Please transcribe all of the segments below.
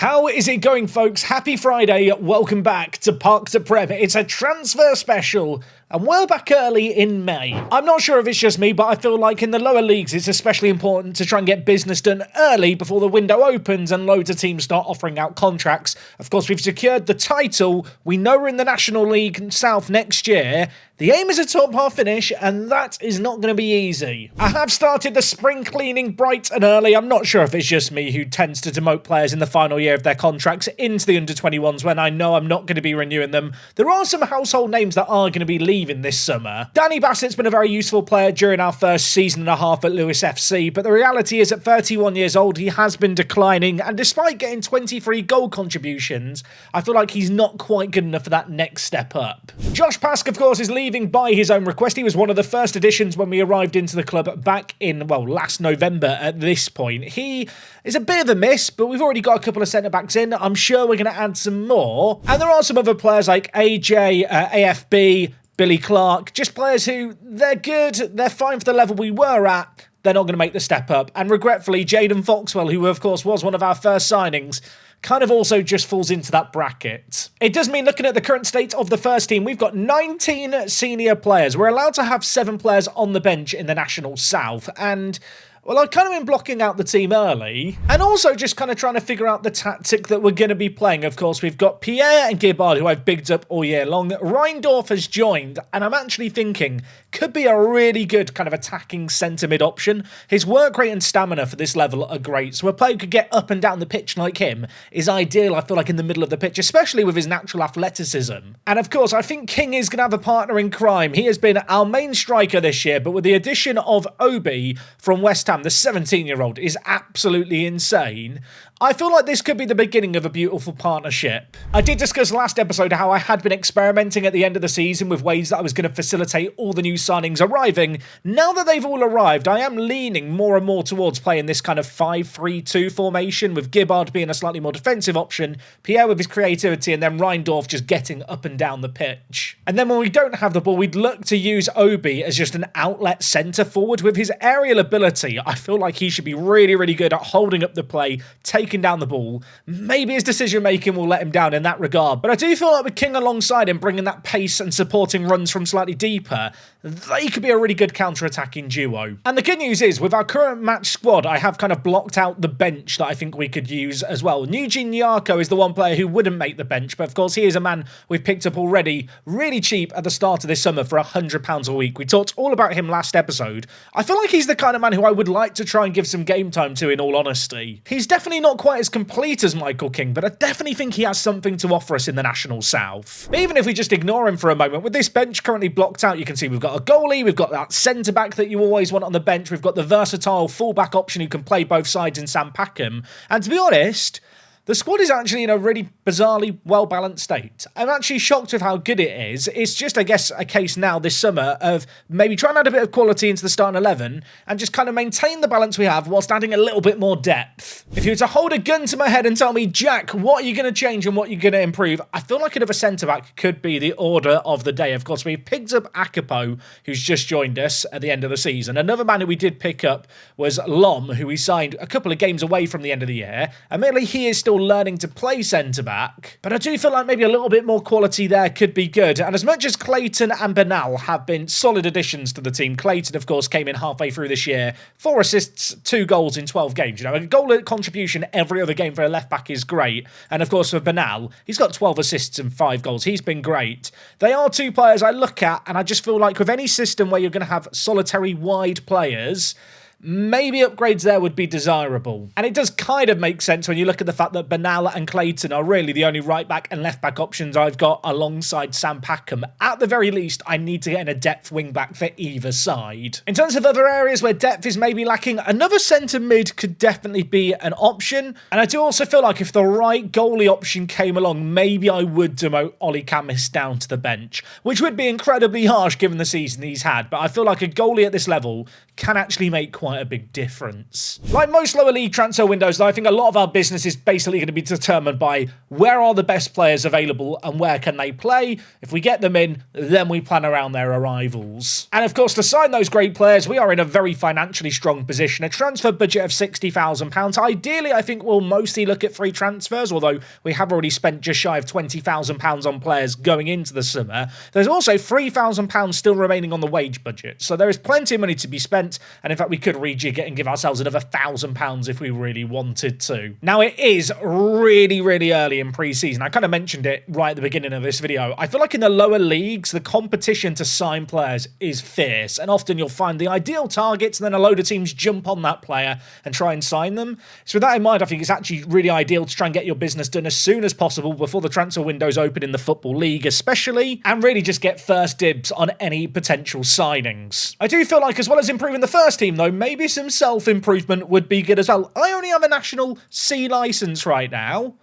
How is it going, folks? Happy Friday. Welcome back to Park to Prem. It's a transfer special, and we're back early in May. I'm not sure if it's just me, but I feel like in the lower leagues, it's especially important to try and get business done early before the window opens and loads of teams start offering out contracts. Of course, we've secured the title. We know we're in the National League South next year. The aim is a top half finish, and that is not going to be easy. I have started the spring cleaning bright and early. I'm not sure if it's just me who tends to demote players in the final year of their contracts into the under-21s when I know I'm not going to be renewing them. There are some household names that are going to be leaving this summer. Danny Bassett's been a very useful player during our first season and a half at Lewes FC, but the reality is at 31 years old, he has been declining, and despite getting 23 goal contributions, I feel like he's not quite good enough for that next step up. Josh Pask, of course, is leaving by his own request. He was one of the first additions when we arrived into the club back in, well, last November at this point. He is a bit of a miss, but we've already got a couple of centre-backs in. I'm sure we're going to add some more. And there are some other players like AJ, AFB, Billy Clark, just players who, they're good, they're fine for the level we were at, they're not going to make the step up. And regretfully, Jaden Foxwell, who of course was one of our first signings, kind of also just falls into that bracket. It does mean, looking at the current state of the first team, we've got 19 senior players. We're allowed to have 7 players on the bench in the National South, and well, I've kind of been blocking out the team early, and also just kind of trying to figure out the tactic that we're going to be playing. Of course, we've got Pierre and Gibbard, who I've bigged up all year long. Reindorf has joined, and I'm actually thinking could be a really good kind of attacking centre-mid option. His work rate and stamina for this level are great, so a player who could get up and down the pitch like him is ideal, I feel like, in the middle of the pitch, especially with his natural athleticism. And of course, I think King is going to have a partner in crime. He has been our main striker this year, but with the addition of Obi from West Ham, the 17-year-old is absolutely insane. I feel like this could be the beginning of a beautiful partnership. I did discuss last episode how I had been experimenting at the end of the season with ways that I was going to facilitate all the new signings arriving. Now that they've all arrived, I am leaning more and more towards playing this kind of 5-3-2 formation, with Gibbard being a slightly more defensive option, Pierre with his creativity, and then Reindorf just getting up and down the pitch. And then when we don't have the ball, we'd look to use Obi as just an outlet centre forward. With his aerial ability, I feel like he should be really, really good at holding up the play, taking down the ball. Maybe his decision making will let him down in that regard, but I do feel like with King alongside him, bringing that pace and supporting runs from slightly deeper, they could be a really good counter-attacking duo. And the good news is, with our current match squad, I have kind of blocked out the bench that I think we could use as well. Eugene Nyarko is the one player who wouldn't make the bench, but of course he is a man we've picked up already really cheap at the start of this summer for £100 a week. We talked all about him last episode. I feel like he's the kind of man who I would like to try and give some game time to, in all honesty. He's definitely not quite as complete as Michael King, but I definitely think he has something to offer us in the National South. But even if we just ignore him for a moment, with this bench currently blocked out, you can see we've got a goalie, we've got that centre-back that you always want on the bench, we've got the versatile full-back option who can play both sides in Sam Packham, and to be honest, the squad is actually in a really bizarrely well-balanced state. I'm actually shocked with how good it is. It's just, I guess, a case now this summer of maybe trying to add a bit of quality into the starting 11 and just kind of maintain the balance we have whilst adding a little bit more depth. If you were to hold a gun to my head and tell me, Jack, what are you going to change and what are you going to improve, I feel like another centre-back could be the order of the day. Of course, we've picked up Akapo, who's just joined us at the end of the season. Another man who we did pick up was Lom, who we signed a couple of games away from the end of the year. Admittedly, he is still learning to play centre-back, but I do feel like maybe a little bit more quality there could be good. And as much as Clayton and Bernal have been solid additions to the team, Clayton, of course, came in halfway through this year, 4 assists, 2 goals in 12 games. You know, a goal contribution every other game for a left-back is great. And of course, for Bernal, he's got 12 assists and 5 goals. He's been great. They are 2 players I look at, and I just feel like with any system where you're going to have solitary wide players, maybe upgrades there would be desirable. And it does kind of make sense when you look at the fact that Bernal and Clayton are really the only right-back and left-back options I've got alongside Sam Packham. At the very least, I need to get in a depth wing-back for either side. In terms of other areas where depth is maybe lacking, another centre-mid could definitely be an option. And I do also feel like if the right goalie option came along, maybe I would demote Ollie Camis down to the bench, which would be incredibly harsh given the season he's had. But I feel like a goalie at this level can actually make quite quite a big difference. Like most lower league transfer windows, though, I think a lot of our business is basically going to be determined by where are the best players available and where can they play. If we get them in, then we plan around their arrivals. And of course, to sign those great players, we are in a very financially strong position. A transfer budget of £60,000. Ideally, I think we'll mostly look at free transfers, although we have already spent just shy of £20,000 on players going into the summer. There's also £3,000 still remaining on the wage budget, so there is plenty of money to be spent, and in fact we could rejig it and give ourselves another £1,000 if we really wanted to. Now, it is really early in pre-season. I kind of mentioned it right at the beginning of this video. I feel like in the lower leagues, the competition to sign players is fierce, and often you'll find the ideal targets and then a load of teams jump on that player and try and sign them. So with that in mind, I think it's actually really ideal to try and get your business done as soon as possible before the transfer windows open in the Football League especially, and really just get first dibs on any potential signings. I do feel like, as well as improving the first team though, maybe some self-improvement would be good as well. I only have a National C licence right now.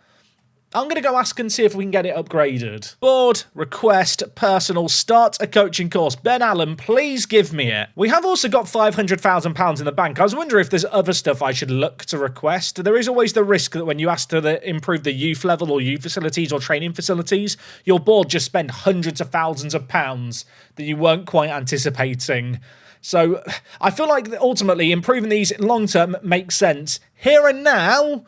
I'm going to go ask and see if we can get it upgraded. Board, request, personal, start a coaching course. Ben Allen, please give me it. We have also got £500,000 in the bank. I was wondering if there's other stuff I should look to request. There is always the risk that when you ask to improve the youth level or youth facilities or training facilities, your board just spend hundreds of thousands of pounds that you weren't quite anticipating. So I feel like ultimately improving these long-term makes sense. Here and now,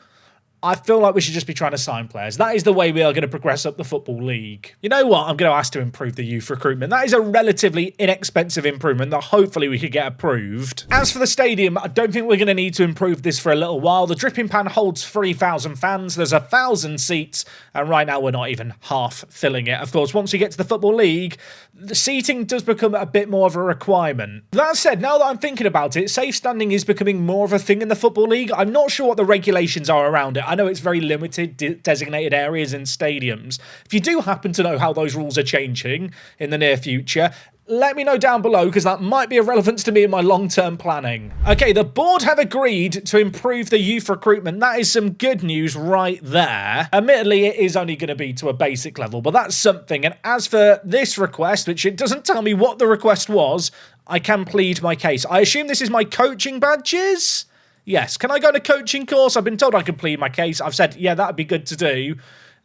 I feel like we should just be trying to sign players. That is the way we are going to progress up the Football League. You know what? I'm going to ask to improve the youth recruitment. That is a relatively inexpensive improvement that hopefully we could get approved. As for the stadium, I don't think we're going to need to improve this for a little while. The Dripping Pan holds 3,000 fans. There's 1,000 seats, and right now we're not even half filling it. Of course, once we get to the Football League, the seating does become a bit more of a requirement. That said, now that I'm thinking about it, safe standing is becoming more of a thing in the Football League. I'm not sure what the regulations are around it. I know it's very limited, designated areas in stadiums. If you do happen to know how those rules are changing in the near future, let me know down below, because that might be of relevance to me in my long-term planning. Okay, the board have agreed to improve the youth recruitment. That is some good news right there. Admittedly, it is only going to be to a basic level, but that's something. And as for this request, which it doesn't tell me what the request was, I can plead my case. I assume this is my coaching badges? Yes. Can I go on a coaching course? I've been told I can plead my case. I've said, yeah, that'd be good to do.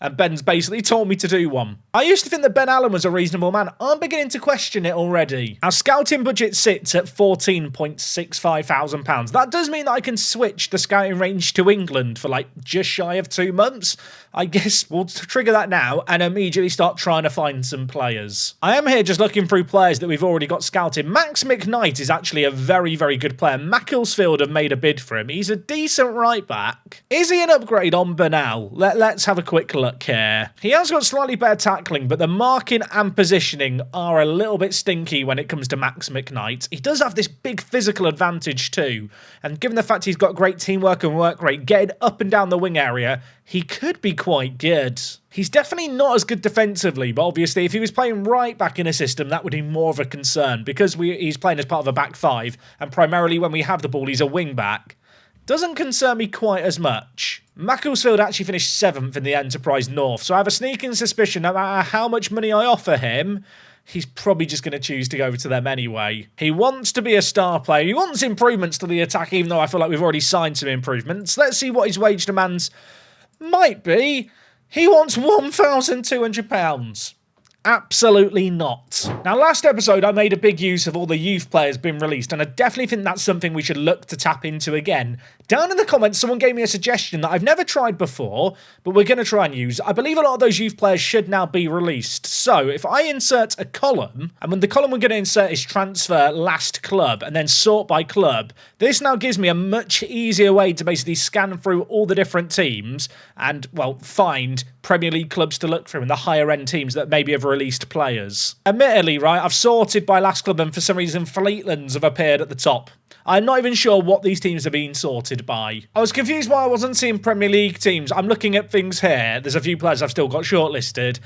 And Ben's basically told me to do one. I used to think that Ben Allen was a reasonable man. I'm beginning to question it already. Our scouting budget sits at £14,650. That does mean that I can switch the scouting range to England for like just shy of 2 months. I guess we'll trigger that now and immediately start trying to find some players. I am here just looking through players that we've already got scouted. Max McKnight is actually a very good player. Macclesfield have made a bid for him. He's a decent right back. Is he an upgrade on Bernal? Let's have a quick look here. He has got slightly better tackling, but the marking and positioning are a little bit stinky when it comes to Max McKnight. He does have this big physical advantage too, and given the fact he's got great teamwork and work rate, getting up and down the wing area, he could be quite good. He's definitely not as good defensively, but obviously if he was playing right back in a system, that would be more of a concern, because he's playing as part of a back five, and primarily when we have the ball, he's a wing back. Doesn't concern me quite as much. Macclesfield actually finished 7th in the Enterprise North, so I have a sneaking suspicion no matter how much money I offer him, he's probably just going to choose to go to them anyway. He wants to be a star player. He wants improvements to the attack, even though I feel like we've already signed some improvements. Let's see what his wage demands might be. He wants £1,200. Absolutely not. Now, last episode, I made a big use of all the youth players being released, and I definitely think that's something we should look to tap into again. Down in the comments, someone gave me a suggestion that I've never tried before, but we're going to try and use. I believe a lot of those youth players should now be released. So, if I insert a column, and when the column we're going to insert is transfer last club, and then sort by club, this now gives me a much easier way to basically scan through all the different teams and, well, find Premier League clubs to look through and the higher end teams that maybe have released players. Admittedly, right, I've sorted by last club and for some reason Fleetlands have appeared at the top. I'm not even sure what these teams are being sorted by. I was confused why I wasn't seeing Premier League teams. I'm looking at things here. There's a few players I've still got shortlisted.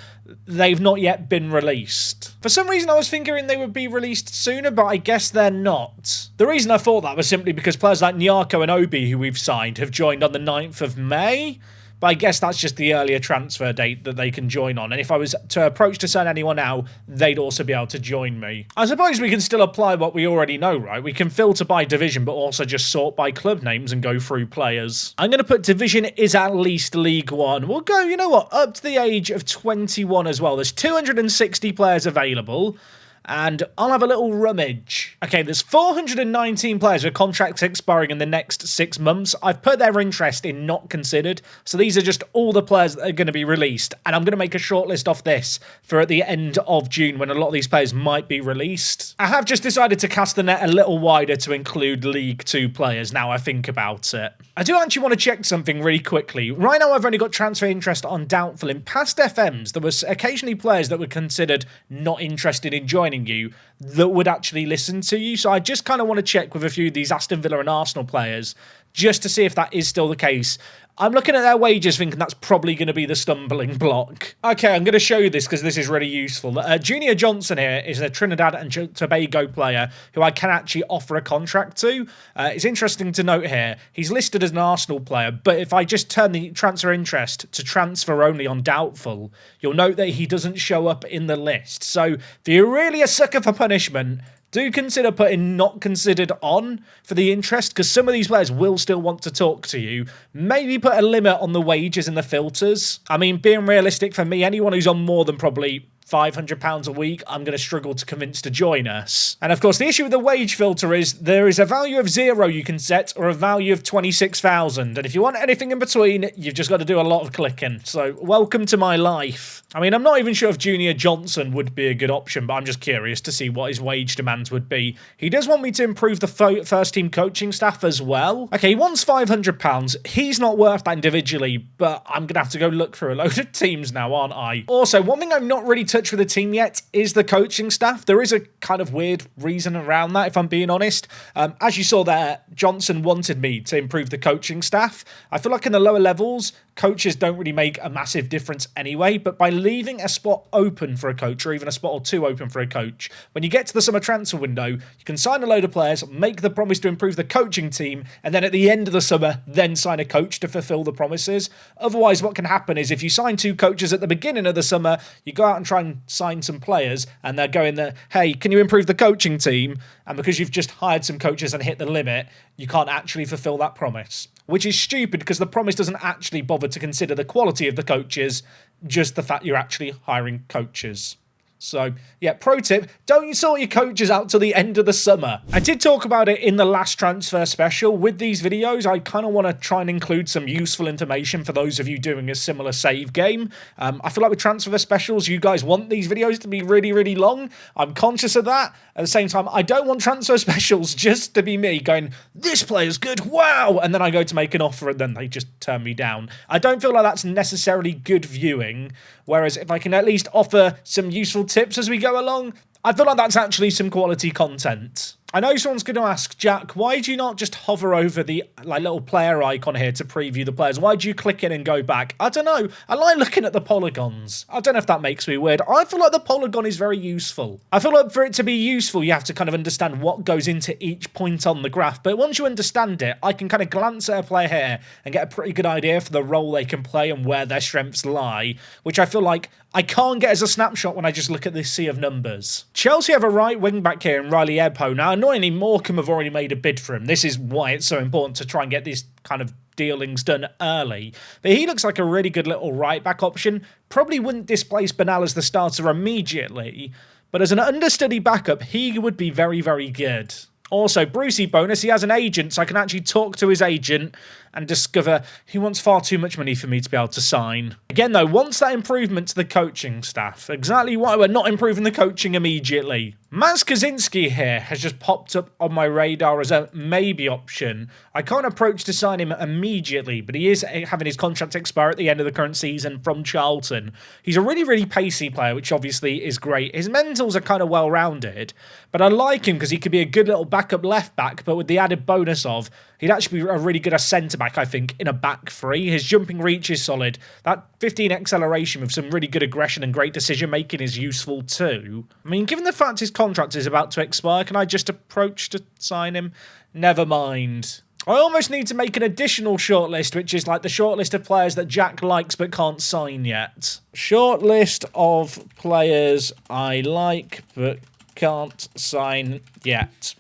They've not yet been released. For some reason I was figuring they would be released sooner, but I guess they're not. The reason I thought that was simply because players like Nyarko and Obi, who we've signed, have joined on the 9th of May. but I guess that's just the earlier transfer date that they can join on. And if I was to approach to sign anyone now, they'd also be able to join me. I suppose we can still apply what we already know, right? We can filter by division, but also just sort by club names and go through players. I'm going to put division is at least League One. We'll go, you know what, up to the age of 21 as well. There's 260 players available. And I'll have a little rummage. Okay, there's 419 players with contracts expiring in the next 6 months. I've put their interest in not considered. So these are just all the players that are going to be released. And I'm going to make a shortlist off this for at the end of June when a lot of these players might be released. I have just decided to cast the net a little wider to include League 2 players now I think about it. I do actually want to check something really quickly. Right now I've only got transfer interest on doubtful. In past FMs, there was occasionally players that were considered not interested in joining you that would actually listen to you. So I just kind of want to check with a few of these Aston Villa and Arsenal players just to see if that is still the case. I'm looking at their wages thinking that's probably going to be the stumbling block. Okay, I'm going to show you this because this is really useful. Junior Johnson here is a Trinidad and Tobago player who I can actually offer a contract to. It's interesting to note here, he's listed as an Arsenal player, but if I just turn the transfer interest to transfer only on doubtful, you'll note that he doesn't show up in the list. So if you're really a sucker for punishment, do consider putting not considered on for the interest, because some of these players will still want to talk to you. Maybe put a limit on the wages and the filters. I mean, being realistic for me, anyone who's on more than probably £500 a week, I'm going to struggle to convince to join us. And of course, the issue with the wage filter is there is a value of 0 you can set or a value of 26,000. And if you want anything in between, you've just got to do a lot of clicking. So welcome to my life. I mean, I'm not even sure if Junior Johnson would be a good option, but I'm just curious to see what his wage demands would be. He does want me to improve the first team coaching staff as well. Okay, he wants £500. He's not worth that individually, but I'm going to have to go look through a load of teams now, aren't I? Also, one thing I'm not really touched with the team yet is the coaching staff. There is a kind of weird reason around that, if I'm being honest. As you saw there, Johnson wanted me to improve the coaching staff. I feel like in the lower levels, coaches don't really make a massive difference anyway, but by leaving a spot open for a coach, or even a spot or two open for a coach, when you get to the summer transfer window, you can sign a load of players, make the promise to improve the coaching team, and then at the end of the summer, then sign a coach to fulfill the promises. Otherwise, what can happen is if you sign 2 coaches at the beginning of the summer, you go out and try and sign some players, and they're going there, hey, can you improve the coaching team? And because you've just hired some coaches and hit the limit, you can't actually fulfill that promise. Which is stupid because the promise doesn't actually bother to consider the quality of the coaches, just the fact you're actually hiring coaches. So, yeah, pro tip, don't sort your coaches out till the end of the summer. I did talk about it in the last transfer special. With these videos, I kind of want to try and include some useful information for those of you doing a similar save game. I feel like with transfer specials, you guys want these videos to be really, really long. I'm conscious of that. At the same time, I don't want transfer specials just to be me going, this player's good, wow! And then I go to make an offer and then they just turn me down. I don't feel like that's necessarily good viewing. Whereas if I can at least offer some useful tips as we go along, I feel like that's actually some quality content. I know someone's going to ask, Jack, why do you not just hover over the little player icon here to preview the players? Why do you click in and go back? I don't know. I like looking at the polygons. I don't know if that makes me weird. I feel like the polygon is very useful. I feel like for it to be useful, you have to kind of understand what goes into each point on the graph. But once you understand it, I can kind of glance at a player here and get a pretty good idea for the role they can play and where their strengths lie, which I feel like I can't get as a snapshot when I just look at this sea of numbers. Chelsea have a right wing back here in Riley Ebho. Now, annoyingly, Morecambe have already made a bid for him. This is why it's so important to try and get these kind of dealings done early. But he looks like a really good little right back option. Probably wouldn't displace Bernal as the starter immediately, but as an understudy backup, he would be very, very good. Also, Brucey bonus, he has an agent, so I can actually talk to his agent and discover he wants far too much money for me to be able to sign. Again, though, wants that improvement to the coaching staff. Exactly why we're not improving the coaching immediately. Maz Kaczynski here has just popped up on my radar as a maybe option. I can't approach to sign him immediately, but he is having his contract expire at the end of the current season from Charlton. He's a really, really pacey player, which obviously is great. His mentals are kind of well-rounded, but I like him because he could be a good little backup left-back, but with the added bonus of he'd actually be a really good centre-back, I think, in a back three. His jumping reach is solid. That 15 acceleration with some really good aggression and great decision-making is useful too. I mean, given the fact his contract is about to expire, can I just approach to sign him? Never mind. I almost need to make an additional shortlist, which is like the shortlist of players that Jack likes but can't sign yet. Shortlist of players I like but can't sign yet.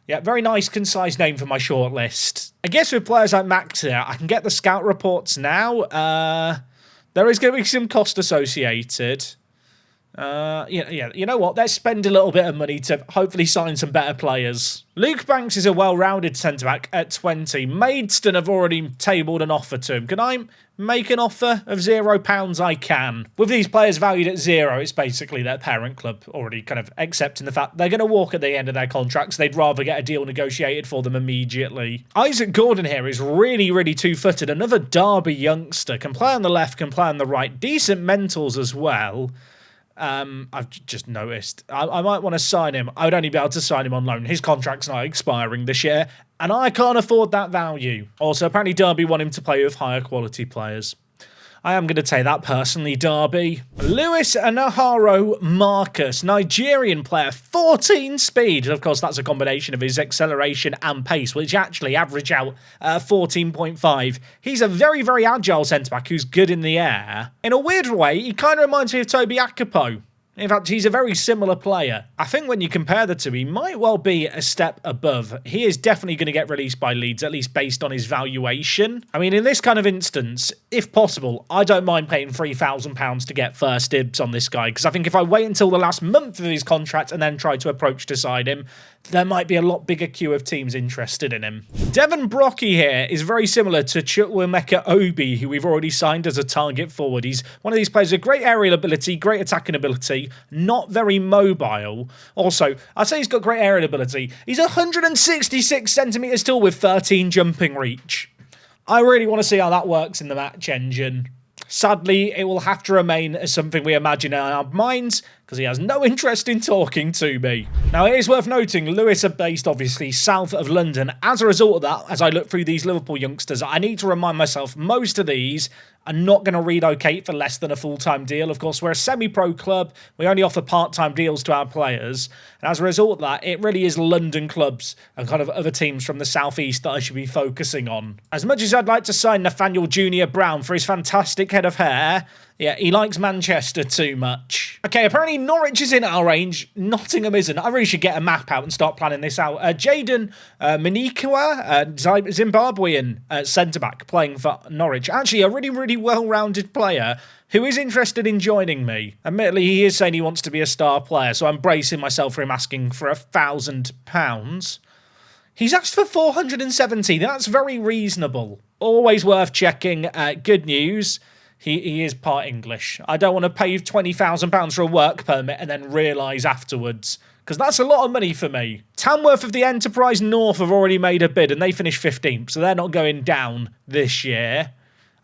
Yeah, very nice, concise name for my shortlist. I guess with players like Max here, I can get the scout reports now. There is going to be some cost associated. You know what? Let's spend a little bit of money to hopefully sign some better players. Luke Banks is a well-rounded centre-back at 20. Maidstone have already tabled an offer to him. Can I make an offer of £0? I can. With these players valued at 0, it's basically their parent club already kind of accepting the fact they're going to walk at the end of their contracts. They'd rather get a deal negotiated for them immediately. Isaac Gordon here is really, really two-footed. Another Derby youngster. Can play on the left, can play on the right. Decent mentals as well. I've just noticed. I might want to sign him. I would only be able to sign him on loan. His contract's not expiring this year, and I can't afford that value. Also, apparently Derby want him to play with higher quality players. I am going to take that personally, Derby. Lewes Anaharo Marcus, Nigerian player, 14 speed. Of course, that's a combination of his acceleration and pace, which actually average out 14.5. He's a very, very agile centre-back who's good in the air. In a weird way, he kind of reminds me of Toby Akapo. In fact, he's a very similar player. I think when you compare the two, he might well be a step above. He is definitely going to get released by Leeds, at least based on his valuation. I mean, in this kind of instance, if possible, I don't mind paying £3,000 to get first dibs on this guy, because I think if I wait until the last month of his contract and then try to approach to sign him, there might be a lot bigger queue of teams interested in him. Devon Brocky here is very similar to Chukwuemeka Obi, who we've already signed as a target forward. He's one of these players with great aerial ability, great attacking ability, not very mobile. Also, I'd say he's got great aerial ability. He's 166 centimetres tall with 13 jumping reach. I really want to see how that works in the match engine. Sadly, it will have to remain as something we imagine in our minds, because he has no interest in talking to me. Now, it is worth noting, Lewes are based, obviously, south of London. As a result of that, as I look through these Liverpool youngsters, I need to remind myself most of these are not going to relocate for less than a full-time deal. Of course, we're a semi-pro club. We only offer part-time deals to our players. And as a result of that, it really is London clubs and kind of other teams from the southeast that I should be focusing on. As much as I'd like to sign Nathaniel Junior Brown for his fantastic head of hair, yeah, he likes Manchester too much. Okay, apparently Norwich is in our range. Nottingham isn't. I really should get a map out and start planning this out. Jaden Manikiwa, Zimbabwean centre-back playing for Norwich. Actually, a really, really well-rounded player who is interested in joining me. Admittedly, he is saying he wants to be a star player, so I'm bracing myself for him asking for £1,000. He's asked for 470. That's very reasonable. Always worth checking. Good news. He is part English. I don't want to pay £20,000 for a work permit and then realise afterwards, because that's a lot of money for me. Tamworth of the Enterprise North have already made a bid and they finished 15th, so they're not going down this year.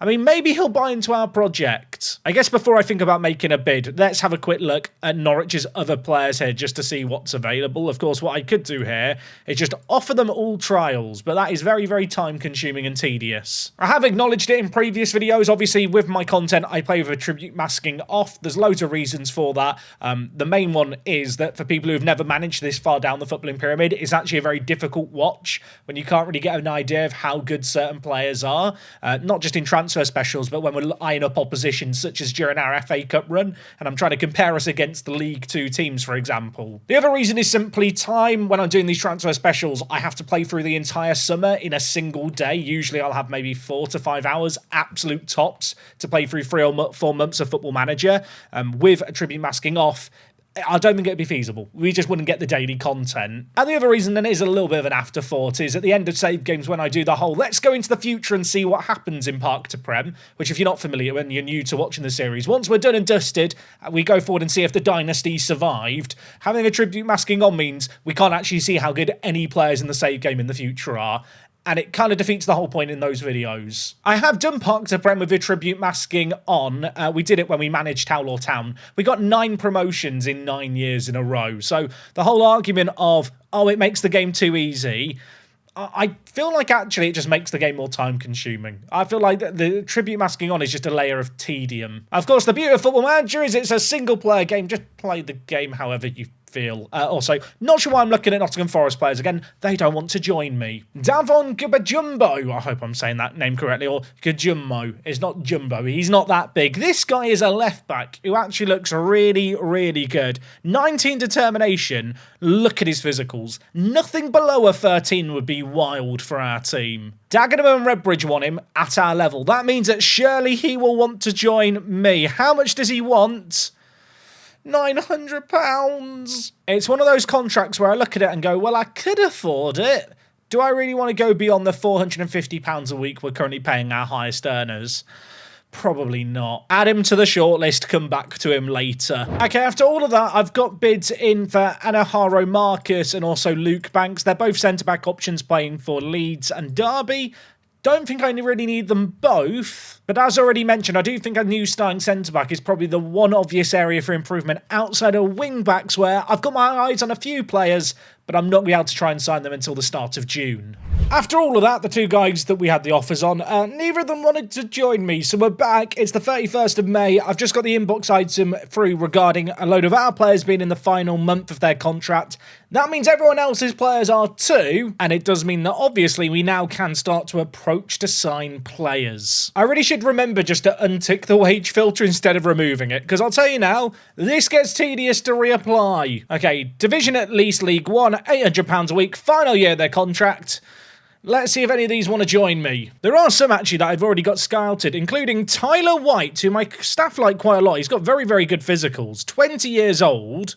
I mean, maybe he'll buy into our project. I guess before I think about making a bid, let's have a quick look at Norwich's other players here just to see what's available. Of course, what I could do here is just offer them all trials, but that is very, very time-consuming and tedious. I have acknowledged it in previous videos. Obviously, with my content, I play with attribute masking off. There's loads of reasons for that. The main one is that for people who've never managed this far down the footballing pyramid, it's actually a very difficult watch when you can't really get an idea of how good certain players are, not just in transfer specials, but when we're eyeing up opposition, such as during our FA Cup run, and I'm trying to compare us against the League 2 teams, for example. The other reason is simply time. When I'm doing these transfer specials, I have to play through the entire summer in a single day. Usually I'll have maybe 4 to 5 hours, absolute tops, to play through 3 or 4 months of Football Manager. With attribute masking off, I don't think it'd be feasible. We just wouldn't get the daily content. And the other reason then is a little bit of an afterthought is at the end of save games when I do the whole let's go into the future and see what happens in Park to Prem, which if you're not familiar when you're new to watching the series, once we're done and dusted, we go forward and see if the dynasty survived. Having attribute masking on means we can't actually see how good any players in the save game in the future are. And it kind of defeats the whole point in those videos. I have done Park to Prem with attribute masking on. We did it when we managed Towler Town. We got 9 promotions in 9 years in a row. So the whole argument of, oh, it makes the game too easy, I feel like actually it just makes the game more time-consuming. I feel like the attribute masking on is just a layer of tedium. Of course, the beauty of Football Manager is it's a single-player game. Just play the game however you feel. Also, not sure why I'm looking at Nottingham Forest players again. They don't want to join me. Davon Gabajumbo, I hope I'm saying that name correctly, or Gajummo. It's not Jumbo. He's not that big. This guy is a left back who actually looks really, really good. 19 determination. Look at his physicals. Nothing below a 13 would be wild for our team. Dagenham and Redbridge want him at our level. That means that surely he will want to join me. How much does he want? £900. It's one of those contracts where I look at it and go, well, I could afford it. Do I really want to go beyond the £450 a week we're currently paying our highest earners? Probably not. Add him to the shortlist, come back to him later. Okay, after all of that, I've got bids in for Anaharo Marcus and also Luke Banks. They're both centre-back options playing for Leeds and Derby. Don't think I really need them both, but as already mentioned, I do think a new starting centre-back is probably the one obvious area for improvement outside of wing-backs where I've got my eyes on a few players, but I'm not going to be able to try and sign them until the start of June. After all of that, the two guys that we had the offers on, neither of them wanted to join me, so we're back. It's the 31st of May. I've just got the inbox item through regarding a load of our players being in the final month of their contract. That means everyone else's players are too, and it does mean that obviously we now can start to approach to sign players. I really should remember just to untick the wage filter instead of removing it, because I'll tell you now, this gets tedious to reapply. Okay, Division at least League One, £800 a week, final year of their contract. Let's see if any of these want to join me. There are some actually that I've already got scouted, including Tyler White, who my staff like quite a lot. He's got very, very good physicals. 20 years old.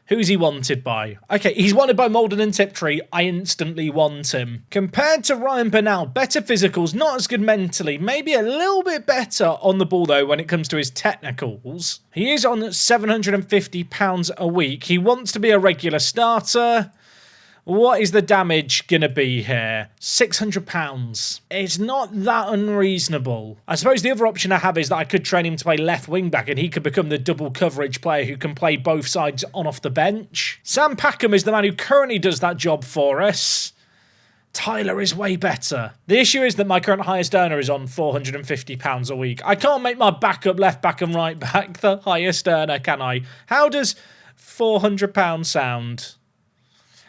Who's he wanted by? Okay, he's wanted by Malden and Tiptree. I instantly want him. Compared to Ryan Bernal, better physicals, not as good mentally. Maybe a little bit better on the ball, though, when it comes to his technicals. He is on £750 a week. He wants to be a regular starter. What is the damage going to be here? £600. It's not that unreasonable. I suppose the other option I have is that I could train him to play left wing back and he could become the double coverage player who can play both sides on off the bench. Sam Packham is the man who currently does that job for us. Tyler is way better. The issue is that my current highest earner is on £450 a week. I can't make my backup left back and right back the highest earner, can I? How does £400 sound?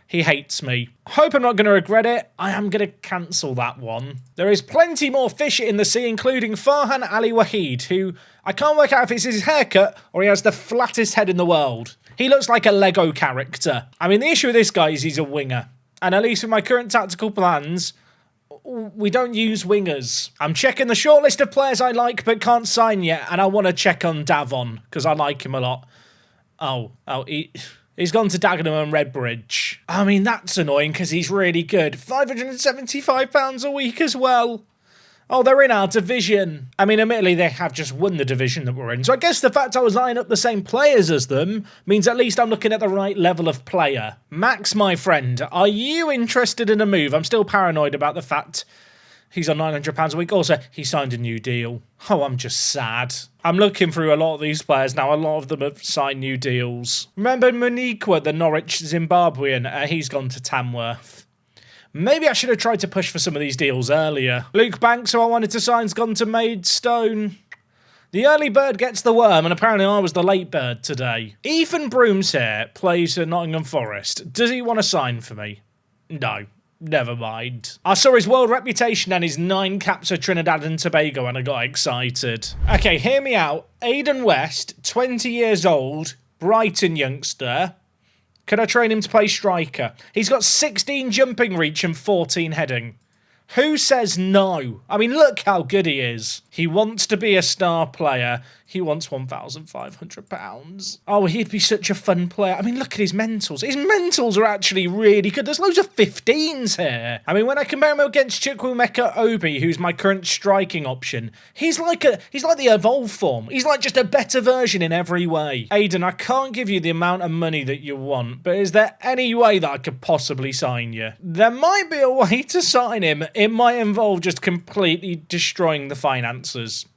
He hates me. Hope I'm not going to regret it. I am going to cancel that one. There is plenty more fish in the sea, including Farhan Ali Waheed, who I can't work out if it's his haircut or he has the flattest head in the world. He looks like a Lego character. I mean, the issue with this guy is he's a winger. And at least with my current tactical plans, we don't use wingers. I'm checking the short list of players I like but can't sign yet, and I want to check on Davon, because I like him a lot. He's gone to Dagenham and Redbridge. I mean, that's annoying because he's really good. £575 a week as well. Oh, they're in our division. I mean, admittedly, they have just won the division that we're in. So I guess the fact I was lining up the same players as them means at least I'm looking at the right level of player. Max, my friend, are you interested in a move? I'm still paranoid about the fact he's on £900 a week. Also, he signed a new deal. Oh, I'm just sad. I'm looking through a lot of these players now. A lot of them have signed new deals. Remember Moniqua, the Norwich Zimbabwean? He's gone to Tamworth. Maybe I should have tried to push for some of these deals earlier. Luke Banks, who I wanted to sign, has gone to Maidstone. The early bird gets the worm, and apparently I was the late bird today. Ethan Brooms here plays for Nottingham Forest. Does he want to sign for me? No. Never mind. I saw his world reputation and his 9 caps for Trinidad and Tobago and I got excited. Okay, hear me out. Aidan West, 20 years old, Brighton youngster. Could I train him to play striker? He's got 16 jumping reach and 14 heading. Who says no? I mean, look how good he is. He wants to be a star player. He wants £1,500. Oh, he'd be such a fun player. I mean, look at his mentals. His mentals are actually really good. There's loads of 15s here. I mean, when I compare him against Chukwuemeka Obi, who's my current striking option, he's like the evolved form. He's like just a better version in every way. Aidan, I can't give you the amount of money that you want, but is there any way that I could possibly sign you? There might be a way to sign him. It might involve just completely destroying the finances.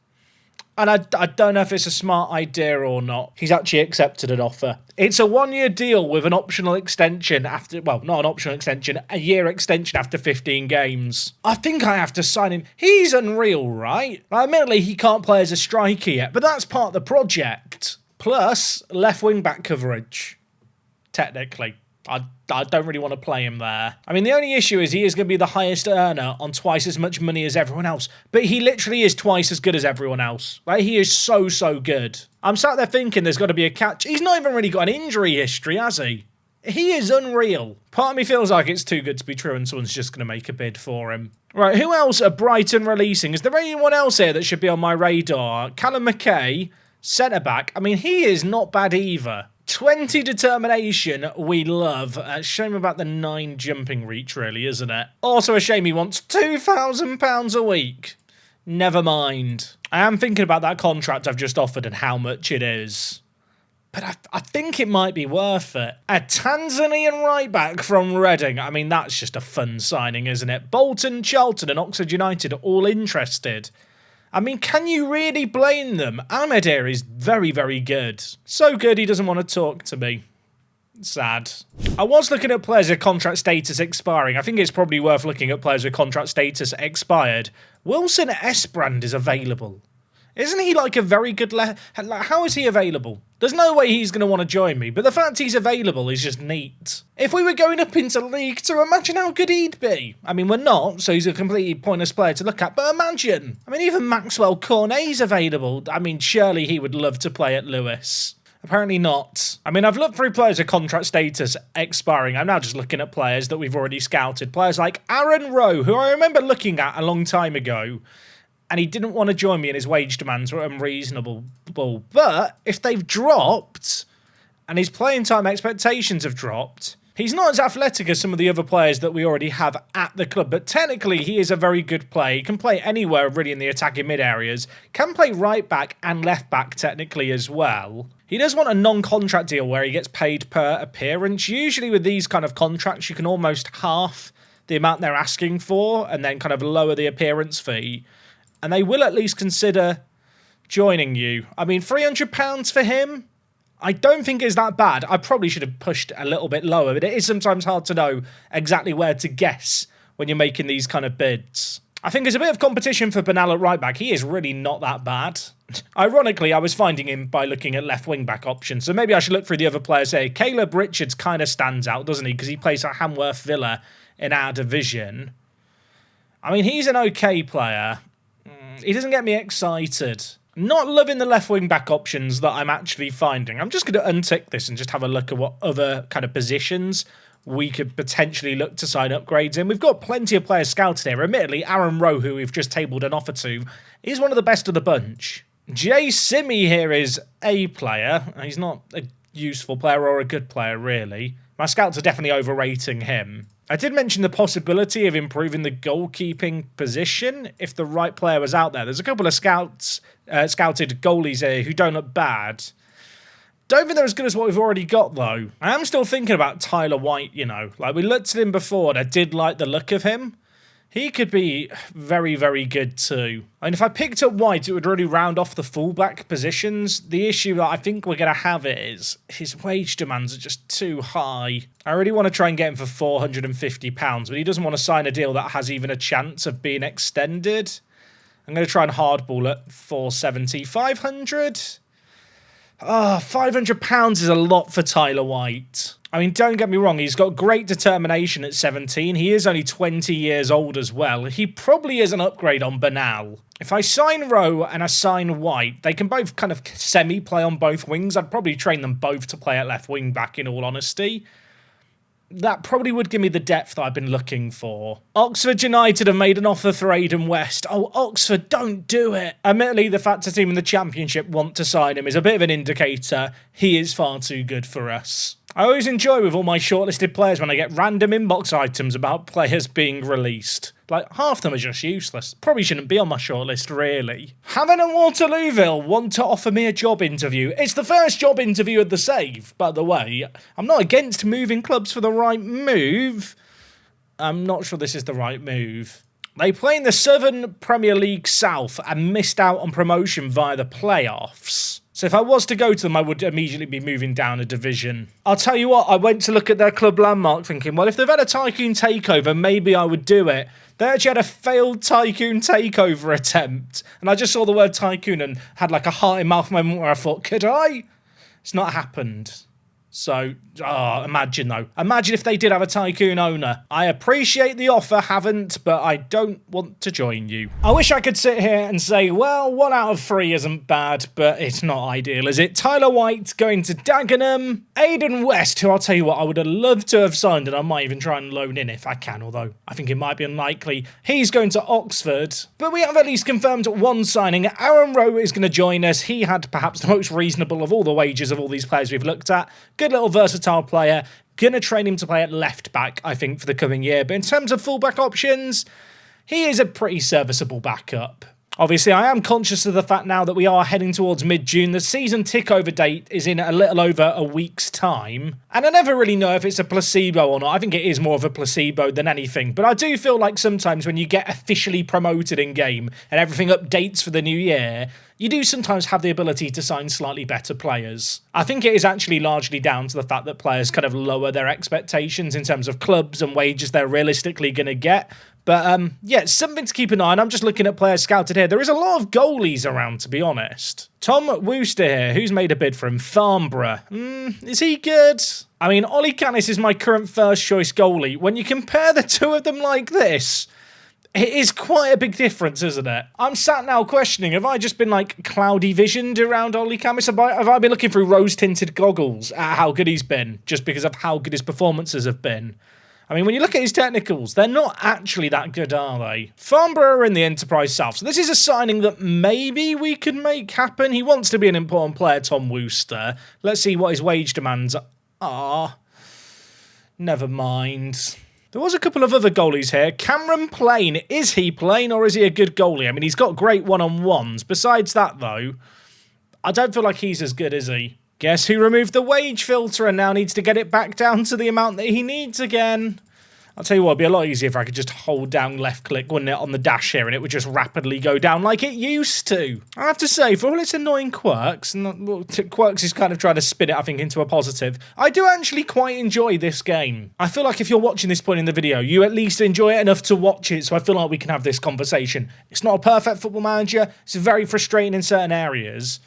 And I don't know if it's a smart idea or not. He's actually accepted an offer. It's a 1-year deal with an optional extension after, well, not an optional extension, a year extension after 15 games. I think I have to sign him. He's unreal, right? Admittedly, he can't play as a striker yet, but that's part of the project. Plus, left wing back coverage. technically. I don't really want to play him there. I mean, the only issue is he is going to be the highest earner on twice as much money as everyone else. But he literally is twice as good as everyone else. Like, he is so, so good. I'm sat there thinking there's got to be a catch. He's not even really got an injury history, has he? He is unreal. Part of me feels like it's too good to be true and someone's just going to make a bid for him. Right, who else are Brighton releasing? Is there anyone else here that should be on my radar? Callum McKay, centre-back. I mean, he is not bad either. 20 determination, we love. Shame about the 9 jumping reach, really, isn't it? Also a shame he wants £2,000 a week. Never mind. I am thinking about that contract I've just offered and how much it is. But I think it might be worth it. A Tanzanian right-back from Reading. I mean, that's just a fun signing, isn't it? Bolton, Charlton and Oxford United are all interested. I mean, can you really blame them? Ahmed here is very, very good. So good he doesn't want to talk to me. Sad. I was looking at players with contract status expiring. I think it's probably worth looking at players with contract status expired. Wilson Esbrand is available. Isn't he like a very good how is he available? There's no way he's going to want to join me, but the fact he's available is just neat. If we were going up into League 2, imagine how good he'd be. I mean, we're not, so he's a completely pointless player to look at, but imagine. I mean, even Maxwell Cornet's available. I mean, surely he would love to play at Lewes. Apparently not. I mean, I've looked through players with contract status expiring. I'm now just looking at players that we've already scouted. Players like Aaron Rowe, who I remember looking at a long time ago, and he didn't want to join me and his wage demands were unreasonable. But if they've dropped, and his playing time expectations have dropped, he's not as athletic as some of the other players that we already have at the club, but technically he is a very good player. He can play anywhere really in the attacking mid areas, can play right back and left back technically as well. He does want a non-contract deal where he gets paid per appearance. Usually with these kind of contracts, you can almost half the amount they're asking for and then kind of lower the appearance fee. And they will at least consider joining you. I mean, £300 for him, I don't think is that bad. I probably should have pushed a little bit lower, but it is sometimes hard to know exactly where to guess when you're making these kind of bids. I think there's a bit of competition for Bernal at right back. He is really not that bad. Ironically, I was finding him by looking at left wing back options, so maybe I should look through the other players here. Caleb Richards kind of stands out, doesn't he? Because he plays at Hamworth Villa in our division. I mean, he's an okay player. He doesn't get me excited. Not loving the left wing back options that I'm actually finding. I'm just going to untick this and just have a look at what other kind of positions we could potentially look to sign upgrades in. We've got plenty of players scouted here. Admittedly, Aaron Rowe, who we've just tabled an offer to, is one of the best of the bunch. Jay Simi here is a player. He's not a useful player or a good player, really. My scouts are definitely overrating him. I did mention the possibility of improving the goalkeeping position if the right player was out there. There's a couple of scouted goalies here who don't look bad. Don't think they're as good as what we've already got, though. I am still thinking about Tyler White, you know. Like, we looked at him before and I did like the look of him. He could be very, very good too. And if I picked up White, it would really round off the fullback positions. The issue that I think we're going to have is his wage demands are just too high. I really want to try and get him for £450, but he doesn't want to sign a deal that has even a chance of being extended. I'm going to try and hardball at 470, 500. £500 is a lot for Tyler White. I mean, don't get me wrong, he's got great determination at 17. He is only 20 years old as well. He probably is an upgrade on Bernal. If I sign Rowe and I sign White, they can both kind of semi-play on both wings. I'd probably train them both to play at left wing back, in all honesty. That probably would give me the depth that I've been looking for. Oxford United have made an offer for Aiden West. Oh, Oxford, don't do it. Admittedly, the fact a team in the Championship want to sign him is a bit of an indicator he is far too good for us. I always enjoy with all my shortlisted players when I get random inbox items about players being released. Like, half them are just useless. Probably shouldn't be on my shortlist, really. Having a Waterlooville want to offer me a job interview. It's the first job interview of the save, by the way. I'm not against moving clubs for the right move. I'm not sure this is the right move. They play in the Southern Premier League South and missed out on promotion via the playoffs. So if I was to go to them, I would immediately be moving down a division. I'll tell you what, I went to look at their club landmark thinking, well, if they've had a Tycoon takeover, maybe I would do it. They actually had a failed Tycoon takeover attempt. And I just saw the word Tycoon and had like a heart in mouth moment where I thought, could I? It's not happened. So, imagine though. Imagine if they did have a tycoon owner. I appreciate the offer, haven't, but I don't want to join you. I wish I could sit here and say, well, 1 out of 3 isn't bad, but it's not ideal, is it? Tyler White going to Dagenham. Aiden West, who I'll tell you what, I would have loved to have signed, and I might even try and loan in if I can, although I think it might be unlikely. He's going to Oxford. But we have at least confirmed one signing. Aaron Rowe is going to join us. He had perhaps the most reasonable of all the wages of all these players we've looked at. Good little versatile player. Gonna train him to play at left back, I think, for the coming year. But in terms of fullback options, he is a pretty serviceable backup. Obviously, I am conscious of the fact now that we are heading towards mid-June. The season tick-over date is in a little over a week's time. And I never really know if it's a placebo or not. I think it is more of a placebo than anything. But I do feel like sometimes when you get officially promoted in-game and everything updates for the new year, you do sometimes have the ability to sign slightly better players. I think it is actually largely down to the fact that players kind of lower their expectations in terms of clubs and wages they're realistically going to get. But, yeah, it's something to keep an eye on. I'm just looking at players scouted here. There is a lot of goalies around, to be honest. Tom Wooster here, who's made a bid for him? Farnborough. Is he good? I mean, Ollie Canis is my current first-choice goalie. When you compare the two of them like this, it is quite a big difference, isn't it? I'm sat now questioning, have I just been, like, cloudy visioned around Ollie Canis? Have I been looking through rose-tinted goggles at how good he's been, just because of how good his performances have been? I mean, when you look at his technicals, they're not actually that good, are they? Farnborough are in the Enterprise South, so this is a signing that maybe we could make happen. He wants to be an important player, Tom Wooster. Let's see what his wage demands are. Never mind. There was a couple of other goalies here. Cameron Plain. Is he Plain or is he a good goalie? I mean, he's got great one-on-ones. Besides that, though, I don't feel like he's as good, is he? Guess who removed the wage filter and now needs to get it back down to the amount that he needs again? I'll tell you what, it'd be a lot easier if I could just hold down left click, wouldn't it, on the dash here, and it would just rapidly go down like it used to. I have to say, for all its annoying quirks, and quirks is kind of trying to spin it, I think, into a positive, I do actually quite enjoy this game. I feel like if you're watching this point in the video, you at least enjoy it enough to watch it, so I feel like we can have this conversation. It's not a perfect Football Manager, it's very frustrating in certain areas.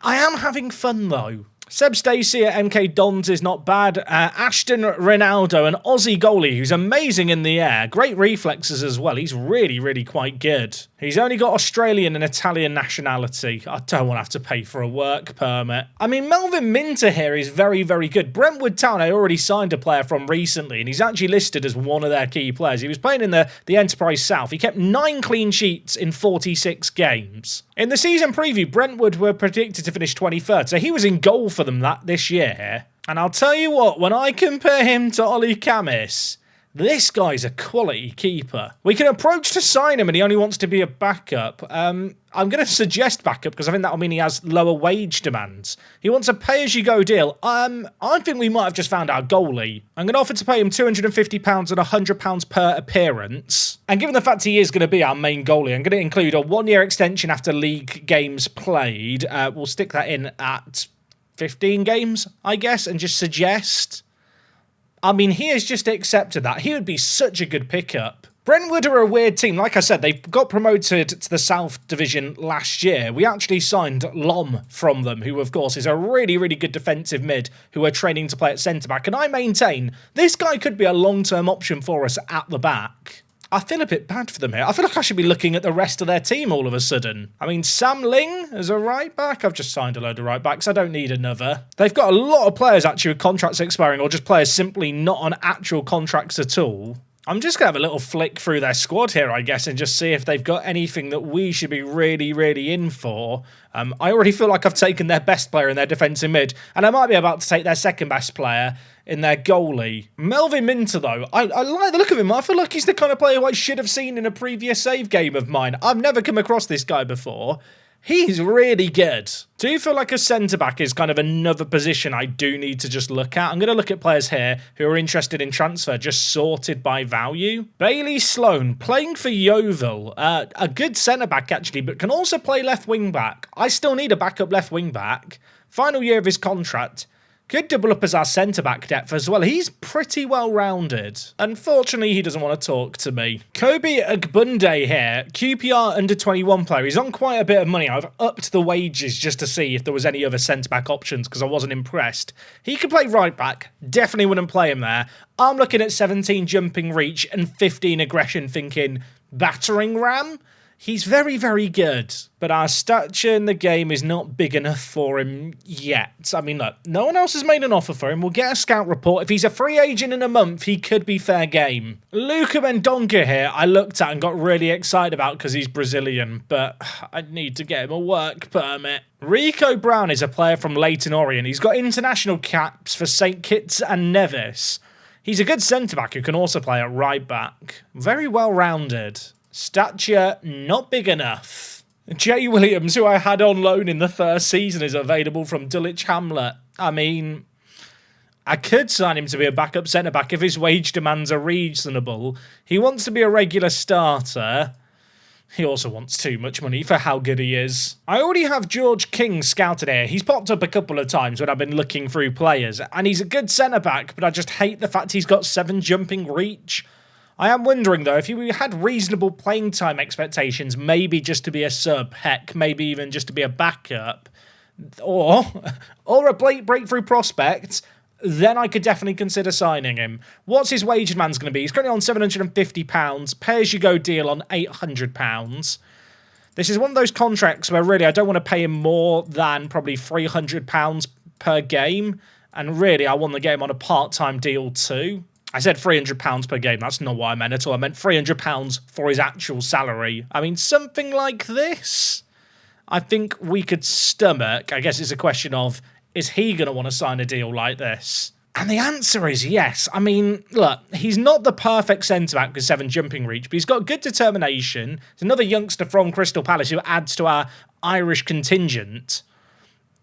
I am having fun, though. Seb Stacey at MK Dons is not bad. Ashton Ronaldo, an Aussie goalie who's amazing in the air. Great reflexes as well. He's really, really quite good. He's only got Australian and Italian nationality. I don't want to have to pay for a work permit. I mean, Melvin Minter here is very, very good. Brentwood Town, I already signed a player from recently, and he's actually listed as one of their key players. He was playing in the Enterprise South. He kept 9 clean sheets in 46 games. In the season preview, Brentwood were predicted to finish 23rd, so he was in goal for them this year. And I'll tell you what, when I compare him to Ollie Canis, this guy's a quality keeper. We can approach to sign him and he only wants to be a backup. I'm going to suggest backup because I think that'll mean he has lower wage demands. He wants a pay-as-you-go deal. I think we might have just found our goalie. I'm going to offer to pay him £250 and £100 per appearance. And given the fact he is going to be our main goalie, I'm going to include a 1-year extension after league games played. We'll stick that in at 15 games, I guess, and just suggest. I mean, he has just accepted that. He would be such a good pickup. Brentwood are a weird team. Like I said, they got promoted to the South Division last year. We actually signed Lom from them, who, of course, is a really, really good defensive mid who are training to play at centre-back. And I maintain this guy could be a long-term option for us at the back. I feel a bit bad for them here. I feel like I should be looking at the rest of their team all of a sudden. I mean, Sam Ling as a right-back. I've just signed a load of right-backs. I don't need another. They've got a lot of players actually with contracts expiring or just players simply not on actual contracts at all. I'm just going to have a little flick through their squad here, I guess, and just see if they've got anything that we should be really, really in for. I already feel like I've taken their best player in their defensive mid, and I might be about to take their second best player in their goalie. Melvin Minter, though, I like the look of him. I feel like he's the kind of player who I should have seen in a previous save game of mine. I've never come across this guy before. He's really good. Do you feel like a centre-back is kind of another position I do need to just look at? I'm going to look at players here who are interested in transfer, just sorted by value. Bailey Sloan, playing for Yeovil. A good centre-back, actually, but can also play left wing-back. I still need a backup left wing-back. Final year of his contract. Could double up as our centre-back depth as well. He's pretty well-rounded. Unfortunately, he doesn't want to talk to me. Kobe Agbunde here, QPR under-21 player. He's on quite a bit of money. I've upped the wages just to see if there was any other centre-back options because I wasn't impressed. He could play right-back. Definitely wouldn't play him there. I'm looking at 17 jumping reach and 15 aggression, thinking battering ram. He's very, very good, but our stature in the game is not big enough for him yet. I mean, look, no one else has made an offer for him. We'll get a scout report. If he's a free agent in a month, he could be fair game. Luca Mendonca here, I looked at and got really excited about because he's Brazilian, but I'd need to get him a work permit. Rico Brown is a player from Leyton Orient. He's got international caps for St. Kitts and Nevis. He's a good centre-back who can also play at right-back. Very well-rounded. Stature, not big enough. Jay Williams, who I had on loan in the first season, is available from Dulwich Hamlet. I mean, I could sign him to be a backup centre-back if his wage demands are reasonable. He wants to be a regular starter. He also wants too much money for how good he is. I already have George King scouted here. He's popped up a couple of times when I've been looking through players, and he's a good centre-back, but I just hate the fact he's got 7 jumping reach. I am wondering, though, if he had reasonable playing time expectations, maybe just to be a sub, heck, maybe even just to be a backup, or a breakthrough prospect, then I could definitely consider signing him. What's his wage demand's going to be? He's currently on £750, pay-as-you-go deal on £800. This is one of those contracts where really I don't want to pay him more than probably £300 per game, and really I want to get him on a part-time deal too. I said £300 per game. That's not what I meant at all. I meant £300 for his actual salary. I mean, something like this, I think we could stomach. I guess it's a question of, is he going to want to sign a deal like this? And the answer is yes. I mean, look, he's not the perfect centre-back with 7 jumping reach, but he's got good determination. He's another youngster from Crystal Palace who adds to our Irish contingent.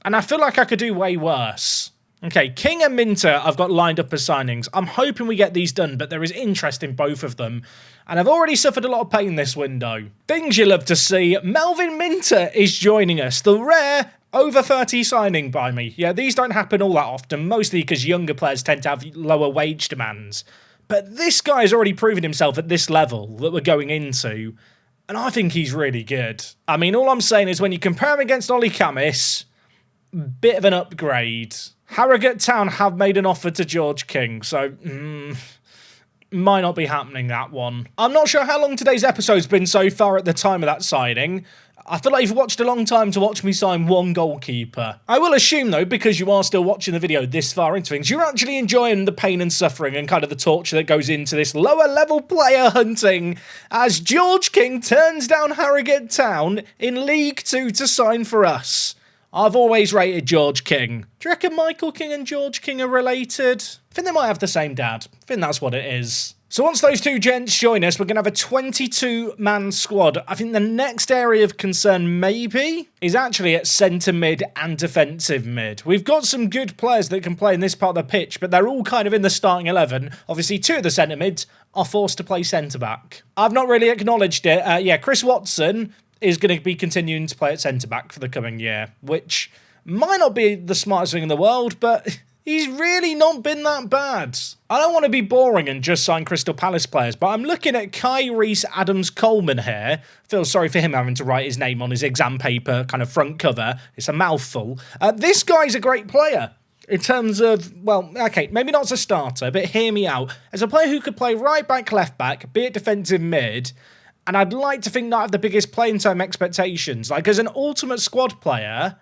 And I feel like I could do way worse. Okay, King and Minter I've got lined up as signings. I'm hoping we get these done, but there is interest in both of them. And I've already suffered a lot of pain this window. Things you love to see. Melvin Minter is joining us. The rare over 30 signing by me. Yeah, these don't happen all that often, mostly because younger players tend to have lower wage demands. But this guy has already proven himself at this level that we're going into. And I think he's really good. I mean, all I'm saying is when you compare him against Ollie Camis, bit of an upgrade. Harrogate Town have made an offer to George King, so might not be happening, that one. I'm not sure how long today's episode's been so far at the time of that signing. I feel like you've watched a long time to watch me sign one goalkeeper. I will assume, though, because you are still watching the video this far into things, you're actually enjoying the pain and suffering and kind of the torture that goes into this lower-level player hunting as George King turns down Harrogate Town in League 2 to sign for us. I've always rated George King. Do you reckon Michael King and George King are related? I think they might have the same dad. I think that's what it is. So once those two gents join us, we're going to have a 22-man squad. I think the next area of concern, maybe, is actually at centre mid and defensive mid. We've got some good players that can play in this part of the pitch, but they're all kind of in the starting 11. Obviously, 2 of the centre mids are forced to play centre-back. I've not really acknowledged it. Yeah, Chris Watson is going to be continuing to play at centre-back for the coming year, which might not be the smartest thing in the world, but he's really not been that bad. I don't want to be boring and just sign Crystal Palace players, but I'm looking at Kai Reese Adams Coleman here. Feel sorry for him having to write his name on his exam paper, kind of front cover. It's a mouthful. This guy's a great player. In terms of, well, okay, maybe not as a starter, but hear me out. As a player who could play right back, left back, be it defensive mid, and I'd like to think not have the biggest playing time expectations. Like, as an ultimate squad player,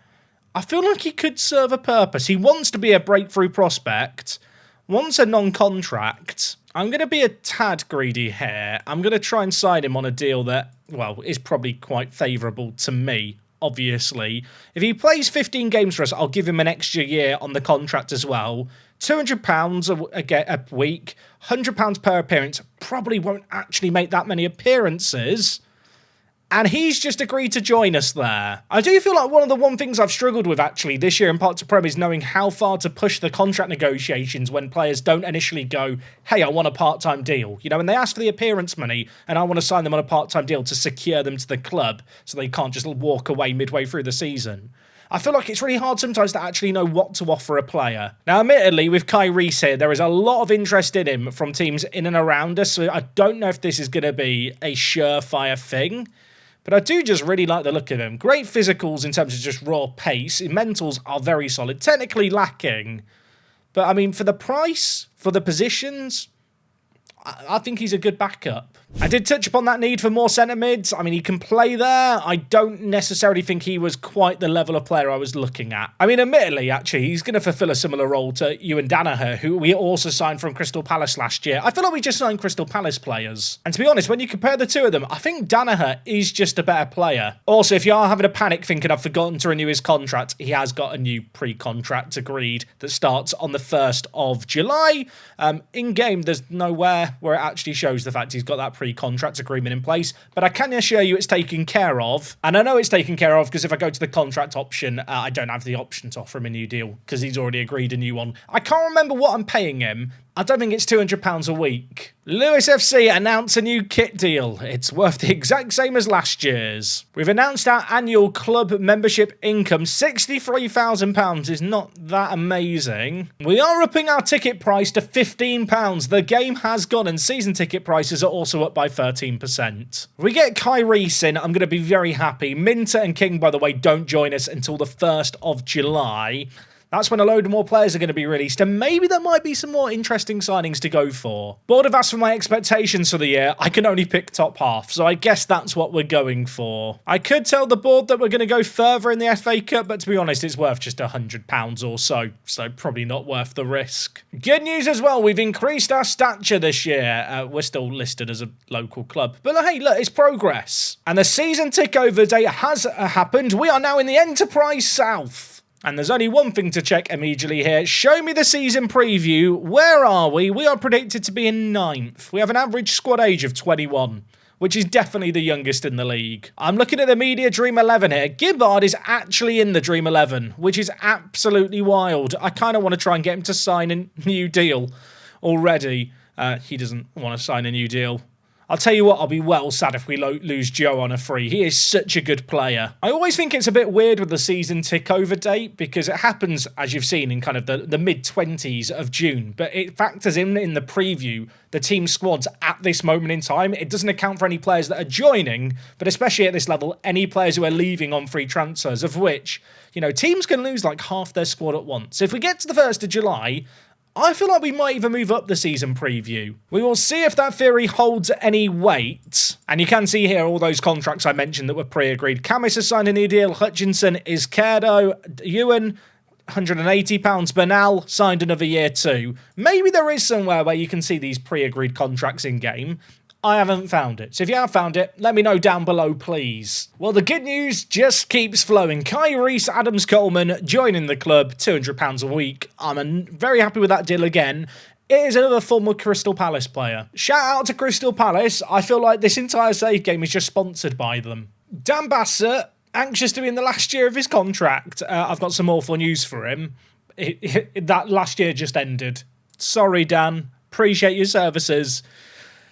I feel like he could serve a purpose. He wants to be a breakthrough prospect, wants a non-contract. I'm going to be a tad greedy here. I'm going to try and sign him on a deal that, well, is probably quite favourable to me, obviously. If he plays 15 games for us, I'll give him an extra year on the contract as well. £200 a week, £100 per appearance, probably won't actually make that many appearances. And he's just agreed to join us there. I do feel like one of the things I've struggled with actually this year in Parts of Prem is knowing how far to push the contract negotiations when players don't initially go, hey, I want a part-time deal. You know, and they ask for the appearance money and I want to sign them on a part-time deal to secure them to the club so they can't just walk away midway through the season. I feel like it's really hard sometimes to actually know what to offer a player. Now, admittedly, with Kai Reese here, there is a lot of interest in him from teams in and around us, so I don't know if this is going to be a surefire thing. But I do just really like the look of him. Great physicals in terms of just raw pace. His mentals are very solid. Technically lacking. But, I mean, for the price, for the positions, I think he's a good backup. I did touch upon that need for more centre mids. I mean, he can play there. I don't necessarily think he was quite the level of player I was looking at. I mean, admittedly, actually, he's going to fulfil a similar role to Ewan Danaher, who we also signed from Crystal Palace last year. I feel like we just signed Crystal Palace players. And to be honest, when you compare the two of them, I think Danaher is just a better player. Also, if you are having a panic thinking I've forgotten to renew his contract, he has got a new pre-contract agreed that starts on the 1st of July. In-game, there's nowhere where it actually shows the fact he's got that pre-contract agreement in place, but I can assure you it's taken care of. And I know it's taken care of because if I go to the contract option, I don't have the option to offer him a new deal because he's already agreed a new one. I can't remember what I'm paying him. I don't think it's £200 a week. Lewes FC announce a new kit deal. It's worth the exact same as last year's. We've announced our annual club membership income. £63,000 is not that amazing. We are upping our ticket price to £15. The game has gone and season ticket prices are also up by 13%. We get Kai Reese in, I'm going to be very happy. Minter and King, by the way, don't join us until the 1st of July. That's when a load more players are going to be released, and maybe there might be some more interesting signings to go for. Board have asked for my expectations for the year. I can only pick top half, so I guess that's what we're going for. I could tell the board that we're going to go further in the FA Cup, but to be honest, it's worth just £100 or so probably not worth the risk. Good news as well, we've increased our stature this year. We're still listed as a local club, but hey, look, it's progress. And the season tick-over date has happened. We are now in the Enterprise South. And there's only one thing to check immediately here. Show me the season preview. Where are we? We are predicted to be in 9th. We have an average squad age of 21, which is definitely the youngest in the league. I'm looking at the media Dream 11 here. Gibbard is actually in the Dream 11, which is absolutely wild. I kind of want to try and get him to sign a new deal already. He doesn't want to sign a new deal. I'll tell you what, I'll be well sad if we lose Joe on a free. He is such a good player. I always think it's a bit weird with the season tick-over date because it happens, as you've seen, in kind of the mid-20s of June, but it factors in the preview the team squads at this moment in time. It doesn't account for any players that are joining, but especially at this level, any players who are leaving on free transfers, of which, you know, teams can lose like half their squad at once. If we get to the 1st of July, I feel like we might even move up the season preview. We will see if that theory holds any weight. And you can see here all those contracts I mentioned that were pre-agreed. Camis has signed a new deal. Hutchinson, Izquierdo, Ewan, £180. Bernal signed another year too. Maybe there is somewhere where you can see these pre-agreed contracts in-game. I haven't found it. So if you have found it, let me know down below, please. Well, the good news just keeps flowing. Kai Reese, Adams Coleman joining the club, £200 a week. I'm very happy with that deal again. It is another former Crystal Palace player. Shout out to Crystal Palace. I feel like this entire save game is just sponsored by them. Dan Bassett, anxious to be in the last year of his contract. I've got some awful news for him. That last year just ended. Sorry, Dan. Appreciate your services.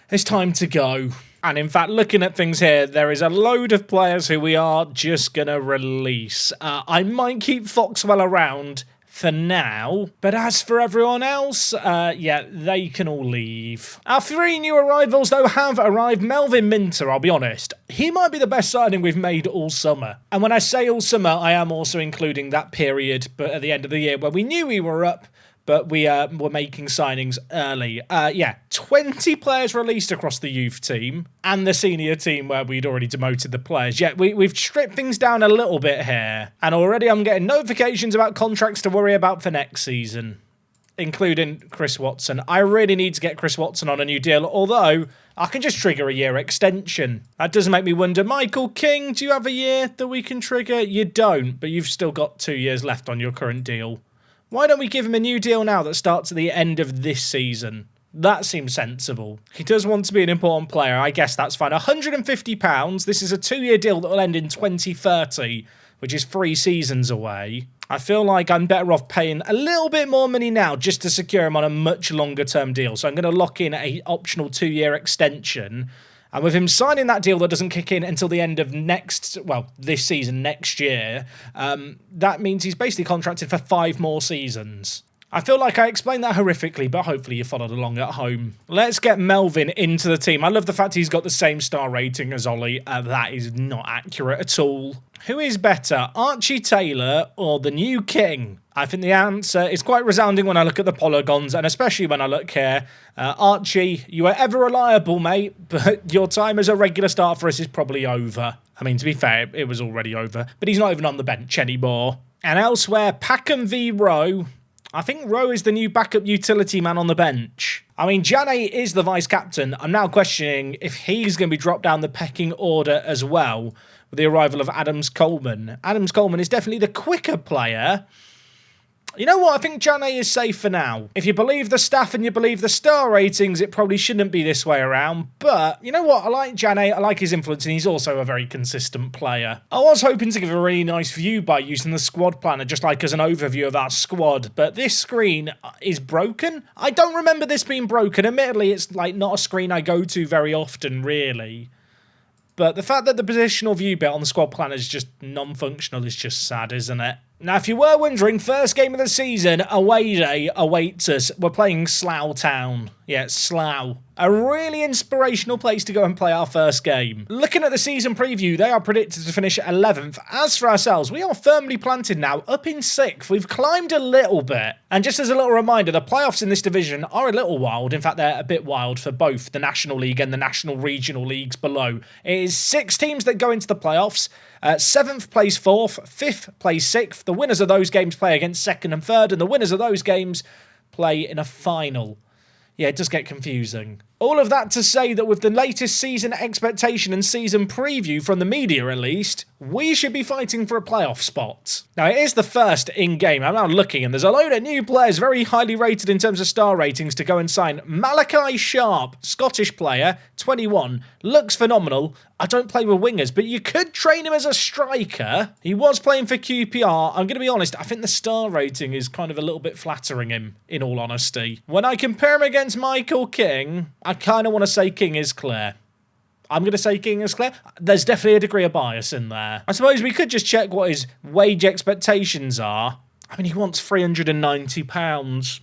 It's time to go. And in fact, looking at things here, there is a load of players who we are just going to release. I might keep Foxwell around for now, but as for everyone else, yeah, they can all leave. Our 3 new arrivals, though, have arrived. Melvin Minter, I'll be honest, he might be the best signing we've made all summer. And when I say all summer, I am also including that period, but at the end of the year where we knew we were up, but we were making signings early. Yeah, 20 players released across the youth team and the senior team where we'd already demoted the players. Yeah, we've stripped things down a little bit here. And already I'm getting notifications about contracts to worry about for next season, including Chris Watson. I really need to get Chris Watson on a new deal, although I can just trigger a year extension. That does make me wonder, Michael King, do you have a year that we can trigger? You don't, but you've still got 2 years left on your current deal. Why don't we give him a new deal now that starts at the end of this season? That seems sensible. He does want to be an important player. I guess that's fine. £150. This is a 2-year deal that will end in 2030, which is 3 seasons away. I feel like I'm better off paying a little bit more money now just to secure him on a much longer term deal. So I'm going to lock in a optional 2-year extension. And with him signing that deal that doesn't kick in until the end of this season, next year, that means he's basically contracted for 5 more seasons. I feel like I explained that horrifically, but hopefully you followed along at home. Let's get Melvin into the team. I love the fact he's got the same star rating as Ollie. That is not accurate at all. Who is better, Archie Taylor or the new king? I think the answer is quite resounding when I look at the polygons, and especially when I look here. Archie, you are ever reliable, mate, but your time as a regular starter for us is probably over. I mean, to be fair, it was already over, but he's not even on the bench anymore. And elsewhere, Packham v Rowe. I think Rowe is the new backup utility man on the bench. I mean, Jane is the vice-captain. I'm now questioning if he's going to be dropped down the pecking order as well with the arrival of Addons Coleman. Addons Coleman is definitely the quicker player. You know what? I think Jane is safe for now. If you believe the staff and you believe the star ratings, it probably shouldn't be this way around. But you know what? I like Jane. I like his influence, and he's also a very consistent player. I was hoping to give a really nice view by using the squad planner, just like as an overview of our squad. But this screen is broken. I don't remember this being broken. Admittedly, it's like not a screen I go to very often, really. But the fact that the positional view bit on the squad planner is just non-functional is just sad, isn't it? Now, if you were wondering, first game of the season, away day awaits us. We're playing Slough Town. Yeah, Slough. A really inspirational place to go and play our first game. Looking at the season preview, they are predicted to finish 11th. As for ourselves, we are firmly planted now, up in 6th. We've climbed a little bit. And just as a little reminder, the playoffs in this division are a little wild. In fact, they're a bit wild for both the National League and the National Regional Leagues below. It is 6 teams that go into the playoffs. 7th plays 4th, 5th plays 6th. The winners of those games play against 2nd and 3rd, and the winners of those games play in a final. Yeah, it does get confusing. All of that to say that with the latest season expectation and season preview from the media at least, we should be fighting for a playoff spot. Now, it is the first in-game. I'm now looking, and there's a load of new players very highly rated in terms of star ratings to go and sign. Malachi Sharp, Scottish player, 21, looks phenomenal. I don't play with wingers, but you could train him as a striker. He was playing for QPR. I'm going to be honest, I think the star rating is kind of a little bit flattering him, in all honesty. When I compare him against Michael King, I kind of want to say King is clear. I'm going to say King is clear. There's definitely a degree of bias in there. I suppose we could just check what his wage expectations are. I mean, he wants £390.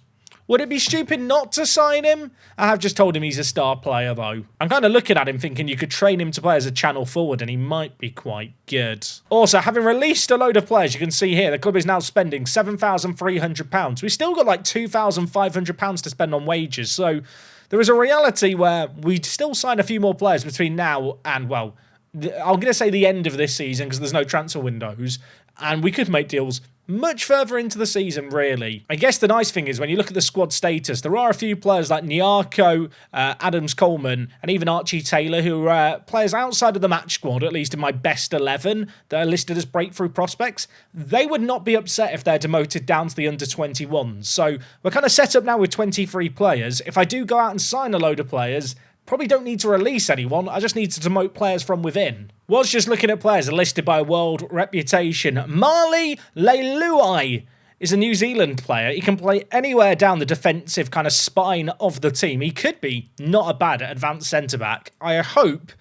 Would it be stupid not to sign him? I have just told him he's a star player, though. I'm kind of looking at him thinking you could train him to play as a channel forward, and he might be quite good. Also, having released a load of players, you can see here, the club is now spending £7,300. We've still got like £2,500 to spend on wages, so there is a reality where we'd still sign a few more players between now and, well, I'm going to say the end of this season because there's no transfer windows, and we could make deals much further into the season, really. I guess the nice thing is when you look at the squad status, there are a few players like Nyarko, Addons Coleman, and even Archie Taylor, who are players outside of the match squad, at least in my best 11, that are listed as breakthrough prospects. They would not be upset if they're demoted down to the under-21s. So we're kind of set up now with 23 players. If I do go out and sign a load of players, probably don't need to release anyone. I just need to demote players from within. Was just looking at players listed by world reputation. Marley Leilui is a New Zealand player. He can play anywhere down the defensive kind of spine of the team. He could be not a bad advanced centre-back. I hope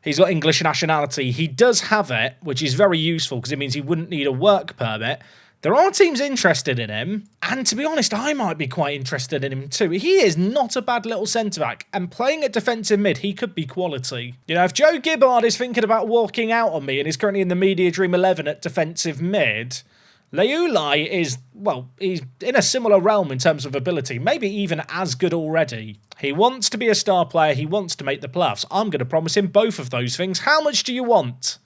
he's got English nationality. He does have it, which is very useful because it means he wouldn't need a work permit. There are teams interested in him, and to be honest, I might be quite interested in him too. He is not a bad little centre-back, and playing at defensive mid, he could be quality. You know, if Joe Gibbard is thinking about walking out on me and is currently in the Media Dream 11 at defensive mid, Leulai is, well, he's in a similar realm in terms of ability, maybe even as good already. He wants to be a star player, he wants to make the playoffs. I'm going to promise him both of those things. How much do you want?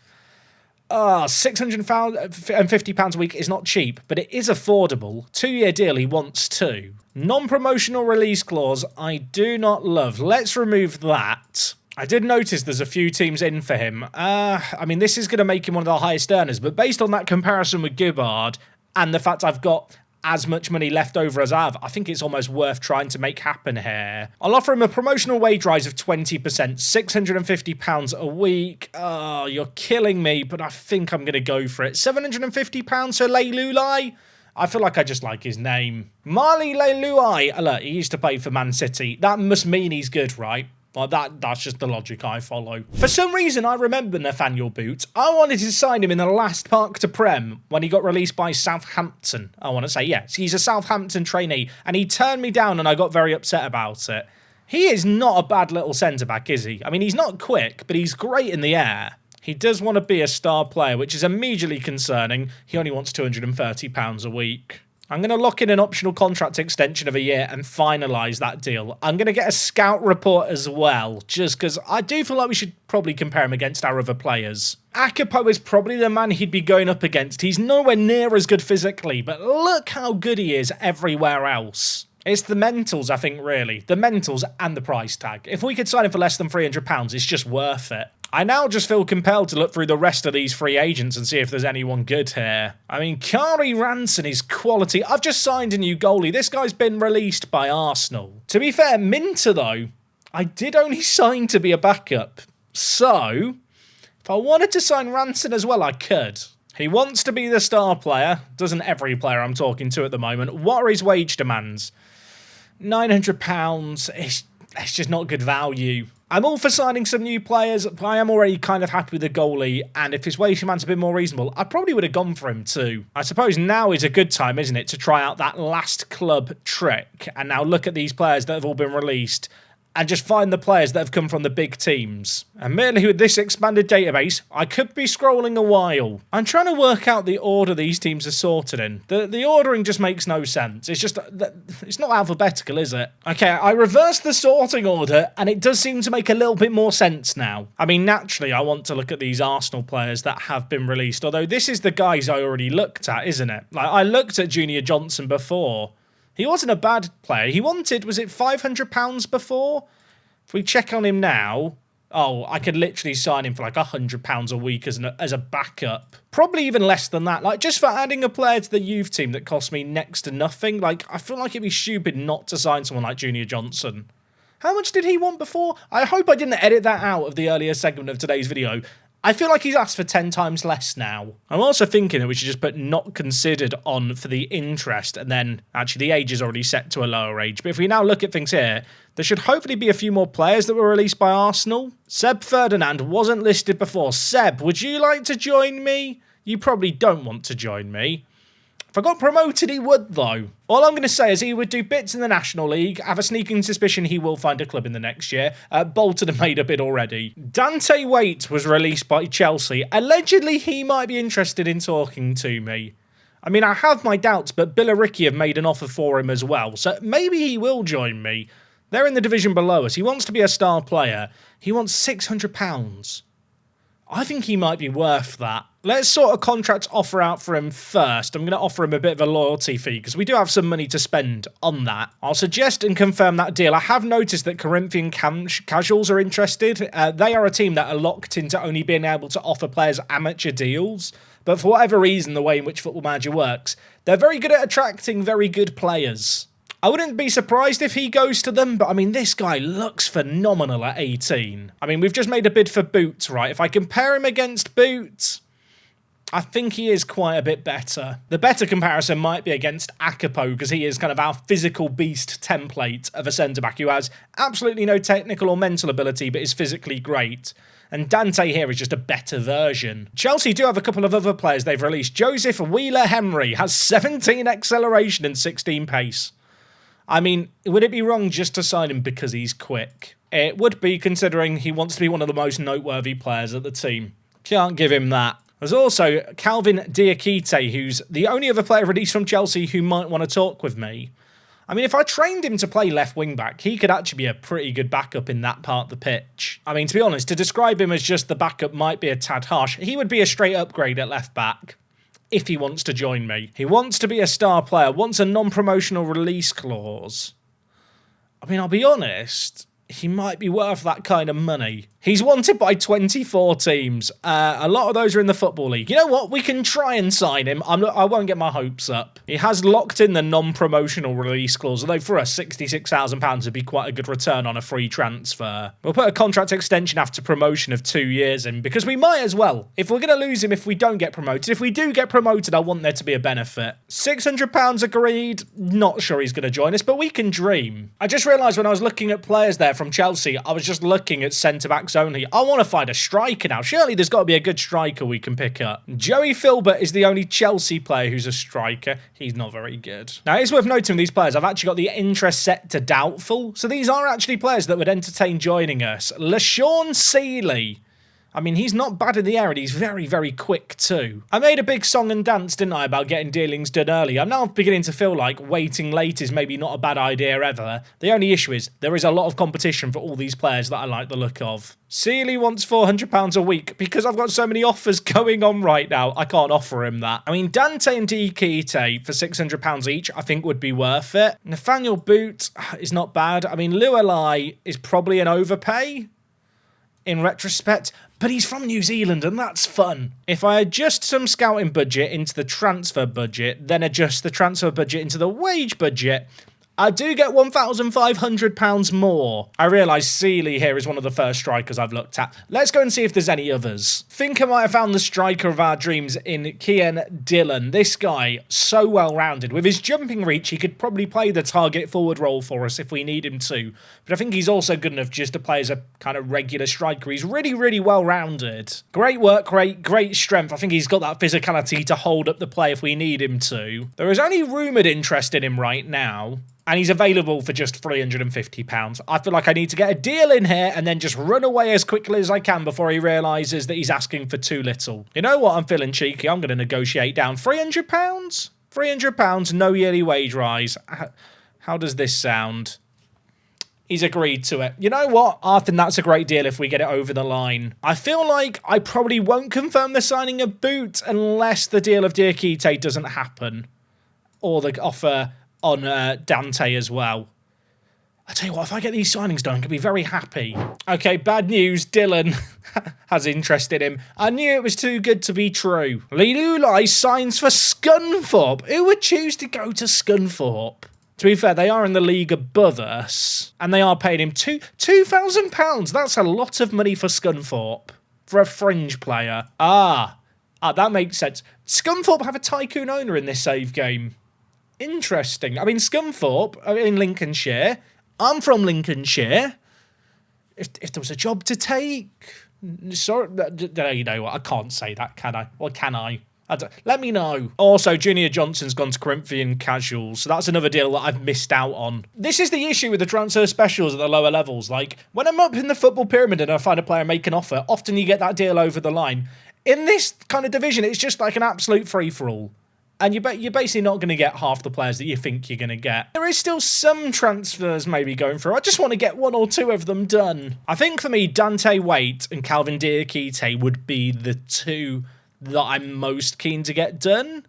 £650 a week is not cheap, but it is affordable. 2-year deal, he wants to. Non-promotional release clause, I do not love. Let's remove that. I did notice there's a few teams in for him. I mean, this is going to make him one of the highest earners, but based on that comparison with Gibbard and the fact I've got as much money left over as I have, I think it's almost worth trying to make happen here. I'll offer him a promotional wage rise of 20%, £650 a week. Oh, you're killing me, but I think I'm going to go for it. £750 for Leilui? I feel like I just like his name. Marley Leilui. Look, he used to play for Man City. That must mean he's good, right? Like that's just the logic I follow. For some reason, I remember Nathaniel Boots. I wanted to sign him in the last Park to Prem when he got released by Southampton. I want to say, yes, he's a Southampton trainee, and he turned me down, and I got very upset about it. He is not a bad little centre-back, is he? I mean, he's not quick, but he's great in the air. He does want to be a star player, which is immediately concerning. He only wants £230 a week. I'm going to lock in an optional contract extension of a year and finalise that deal. I'm going to get a scout report as well, just because I do feel like we should probably compare him against our other players. Akapo is probably the man he'd be going up against. He's nowhere near as good physically, but look how good he is everywhere else. It's the mentals, I think, really. The mentals and the price tag. If we could sign him for less than £300, it's just worth it. I now just feel compelled to look through the rest of these free agents and see if there's anyone good here. I mean, Kari Ranson is quality. I've just signed a new goalie. This guy's been released by Arsenal. To be fair, Minter, though, I did only sign to be a backup. So, if I wanted to sign Ranson as well, I could. He wants to be the star player. Doesn't every player I'm talking to at the moment. What are his wage demands? £900. It's just not good value. I'm all for signing some new players, but I am already kind of happy with the goalie, and if his wage demand's a bit more reasonable, I probably would have gone for him too. I suppose now is a good time, isn't it, to try out that last club trick, and now look at these players that have all been released, and just find the players that have come from the big teams. And merely with this expanded database, I could be scrolling a while. I'm trying to work out the order these teams are sorted in. The ordering just makes no sense. It's just, it's not alphabetical, is it? Okay, I reversed the sorting order, and it does seem to make a little bit more sense now. I mean, naturally, I want to look at these Arsenal players that have been released, although this is the guys I already looked at, isn't it? Like, I looked at Junior Johnson before. He wasn't a bad player. He wanted, was it £500 before? If we check on him now, oh, I could literally sign him for like £100 a week as a backup. Probably even less than that. Like, just for adding a player to the youth team that cost me next to nothing. Like, I feel like it'd be stupid not to sign someone like Junior Johnson. How much did he want before? I hope I didn't edit that out of the earlier segment of today's video. I feel like he's asked for 10 times less now. I'm also thinking that we should just put not considered on for the interest, and then actually the age is already set to a lower age. But if we now look at things here, there should hopefully be a few more players that were released by Arsenal. Seb Ferdinand wasn't listed before. Seb, would you like to join me? You probably don't want to join me. If I got promoted, he would, though. All I'm going to say is he would do bits in the National League. I have a sneaking suspicion he will find a club in the next year. Bolton have made a bid already. Dante Waite was released by Chelsea. Allegedly, he might be interested in talking to me. I mean, I have my doubts, but Billericay have made an offer for him as well, so maybe he will join me. They're in the division below us. He wants to be a star player. He wants £600. I think he might be worth that. Let's sort a contract offer out for him first. I'm going to offer him a bit of a loyalty fee because we do have some money to spend on that. I'll suggest and confirm that deal. I have noticed that Corinthian Casuals are interested. They are a team that are locked into only being able to offer players amateur deals. But for whatever reason, the way in which Football Manager works, they're very good at attracting very good players. I wouldn't be surprised if he goes to them, but I mean, this guy looks phenomenal at 18. I mean, we've just made a bid for Boots, right? If I compare him against Boots, I think he is quite a bit better. The better comparison might be against Akapo, because he is kind of our physical beast template of a centre-back who has absolutely no technical or mental ability, but is physically great. And Dante here is just a better version. Chelsea do have a couple of other players they've released. Joseph Wheeler-Henry has 17 acceleration and 16 pace. I mean, would it be wrong just to sign him because he's quick? It would be, considering he wants to be one of the most noteworthy players at the team. Can't give him that. There's also Calvin Diakite, who's the only other player released from Chelsea who might want to talk with me. I mean, if I trained him to play left wing-back, he could actually be a pretty good backup in that part of the pitch. I mean, to be honest, to describe him as just the backup might be a tad harsh. He would be a straight upgrade at left-back if he wants to join me. He wants to be a star player, wants a non-promotional release clause. I mean, I'll be honest, he might be worth that kind of money. He's wanted by 24 teams. A lot of those are in the Football League. You know what? We can try and sign him. I won't get my hopes up. He has locked in the non-promotional release clause, although for us, £66,000 would be quite a good return on a free transfer. We'll put a contract extension after promotion of 2 years in, because we might as well. If we're going to lose him if we don't get promoted, if we do get promoted, I want there to be a benefit. £600 agreed. Not sure he's going to join us, but we can dream. I just realised when I was looking at players there from Chelsea, I was just looking at centre-backs only. I want to find a striker now. Surely there's got to be a good striker we can pick up. Joey Filbert is the only Chelsea player who's a striker. He's not very good. Now, it's worth noting these players, I've actually got the interest set to doubtful. So these are actually players that would entertain joining us. LaShawn Seeley. I mean, he's not bad in the air and he's very, very quick too. I made a big song and dance, didn't I, about getting dealings done early. I'm now beginning to feel like waiting late is maybe not a bad idea ever. The only issue is there is a lot of competition for all these players that I like the look of. Seeley wants £400 a week because I've got so many offers going on right now. I can't offer him that. I mean, Dante and Diakite for £600 each I think would be worth it. Nathaniel Boot is not bad. I mean, Lualai is probably an overpay in retrospect, but he's from New Zealand and that's fun. If I adjust some scouting budget into the transfer budget, then adjust the transfer budget into the wage budget, I do get £1,500 more. I realise Seeley here is one of the first strikers I've looked at. Let's go and see if there's any others. Think I might have found the striker of our dreams in Kian Dillon. This guy, so well-rounded. With his jumping reach, he could probably play the target forward role for us if we need him to. But I think he's also good enough just to play as a kind of regular striker. He's really, really well-rounded. Great work rate, great strength. I think he's got that physicality to hold up the play if we need him to. There is only rumoured interest in him right now. And he's available for just £350. I feel like I need to get a deal in here and then just run away as quickly as I can before he realises that he's asking for too little. You know what? I'm feeling cheeky. I'm going to negotiate down £300? £300, no yearly wage rise. How does this sound? He's agreed to it. You know what? I think that's a great deal if we get it over the line. I feel like I probably won't confirm the signing of Boot unless the deal of Diakite doesn't happen. Or the offer on Dante as well. I tell you what, if I get these signings done, I can be very happy. Okay, bad news. Dylan has interest in him. I knew it was too good to be true. Lilulai signs for Scunthorpe. Who would choose to go to Scunthorpe? To be fair, they are in the league above us, and they are paying him £2,000. That's a lot of money for Scunthorpe for a fringe player. That makes sense. Scunthorpe have a tycoon owner in this save game. Interesting. I mean, Scunthorpe are in Lincolnshire. I'm from Lincolnshire. If there was a job to take... Sorry, you know what? I can't say that, can I? Or can I? Let me know. Also, Junior Johnson's gone to Corinthian Casuals, so that's another deal that I've missed out on. This is the issue with the transfer specials at the lower levels. Like, when I'm up in the football pyramid and I find a player make an offer, often you get that deal over the line. In this kind of division, it's just like an absolute free-for-all. And you're basically not going to get half the players that you think you're going to get. There is still some transfers maybe going through. I just want to get one or two of them done. I think for me, Dante Waite and Calvin Diakite would be the two that I'm most keen to get done.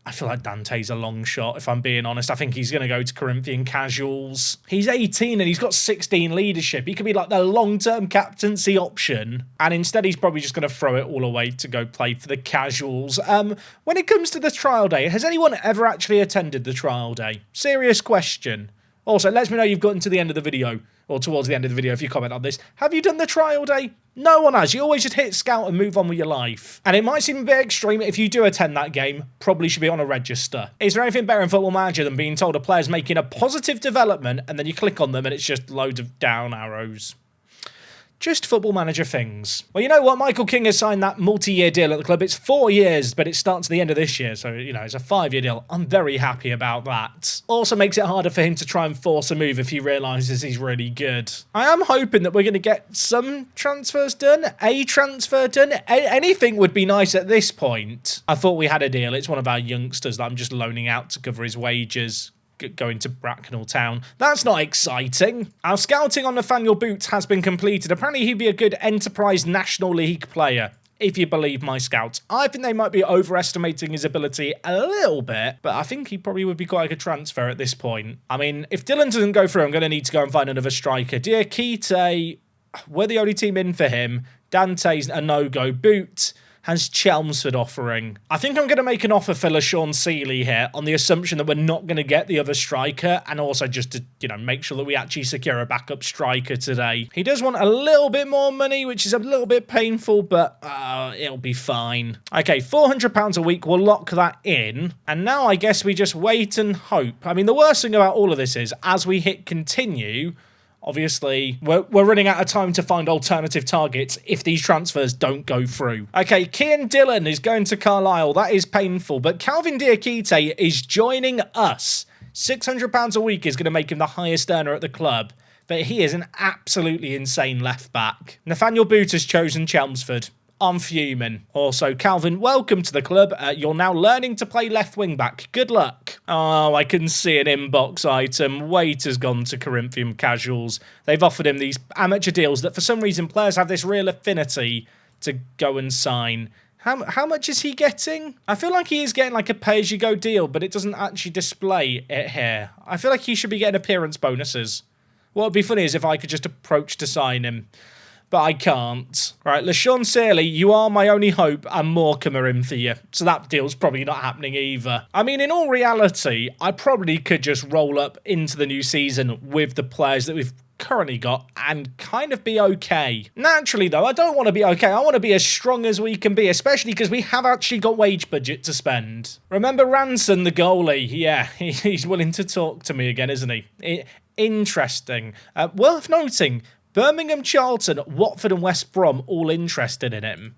I feel like Dante's a long shot, if I'm being honest. I think he's going to go to Corinthian Casuals. He's 18 and he's got 16 leadership. He could be like the long-term captaincy option. And instead, he's probably just going to throw it all away to go play for the Casuals. When it comes to the trial day, has anyone ever actually attended the trial day? Serious question. Also, let me know you've gotten to the end of the video, or towards the end of the video if you comment on this. Have you done the trial day? No one has. You always just hit scout and move on with your life. And it might seem a bit extreme. If you do attend that game, probably should be on a register. Is there anything better in Football Manager than being told a player's making a positive development and then you click on them and it's just loads of down arrows? Just Football Manager things. Well, you know what? Michael King has signed that multi-year deal at the club. It's 4 years, but it starts at the end of this year. So, you know, it's a 5-year deal. I'm very happy about that. Also makes it harder for him to try and force a move if he realises he's really good. I am hoping that we're going to get some transfers done. A transfer done. Anything would be nice at this point. I thought we had a deal. It's one of our youngsters that I'm just loaning out to cover his wages, going to Bracknell Town. That's not exciting. Our scouting on Nathaniel Boots has been completed. Apparently he'd be a good Enterprise National League player, if you believe my scouts. I think they might be overestimating his ability a little bit, but I think he probably would be quite a good transfer at this point. I mean, if Dylan doesn't go through, I'm going to need to go and find another striker. Diakite, we're the only team in for him. Dante's a no-go. Boot has Chelmsford offering. I think I'm going to make an offer for LaShawn Seeley here on the assumption that we're not going to get the other striker, and also just to, make sure that we actually secure a backup striker today. He does want a little bit more money, which is a little bit painful, but it'll be fine. Okay, £400 a week, we'll lock that in, and now I guess we just wait and hope. I mean, the worst thing about all of this is, as we hit continue, obviously, we're running out of time to find alternative targets if these transfers don't go through. Okay, Kian Dillon is going to Carlisle. That is painful. But Calvin Diakite is joining us. £600 a week is going to make him the highest earner at the club. But he is an absolutely insane left back. Nathaniel Boot has chosen Chelmsford. I'm fuming. Also, Calvin, welcome to the club. You're now learning to play left wing back. Good luck. Oh, I can see an inbox item. Wait has gone to Corinthian Casuals. They've offered him these amateur deals that for some reason players have this real affinity to go and sign. How much is he getting? I feel like he is getting like a pay-as-you-go deal, but it doesn't actually display it here. I feel like he should be getting appearance bonuses. What would be funny is if I could just approach to sign him. But I can't. Right, LaShawn Seeley, you are my only hope, and Morecambe are in for you. So that deal's probably not happening either. I mean, in all reality, I probably could just roll up into the new season with the players that we've currently got and kind of be okay. Naturally, though, I don't want to be okay. I want to be as strong as we can be, especially because we have actually got wage budget to spend. Remember Ranson, the goalie? Yeah, he's willing to talk to me again, isn't he? Interesting. Worth noting, Birmingham, Charlton, Watford and West Brom all interested in him.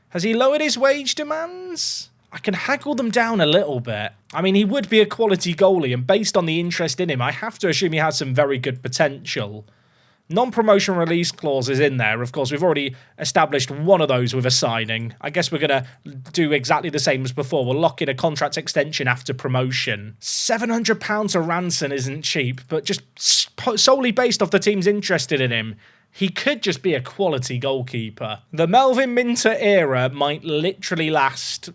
Has he lowered his wage demands? I can haggle them down a little bit. I mean, he would be a quality goalie, and based on the interest in him, I have to assume he has some very good potential. Non-promotion release clause is in there. Of course, we've already established one of those with a signing. I guess we're going to do exactly the same as before. We'll lock in a contract extension after promotion. £700 a ransom isn't cheap, but just solely based off the teams interested in him, he could just be a quality goalkeeper. The Melvin Minter era might literally last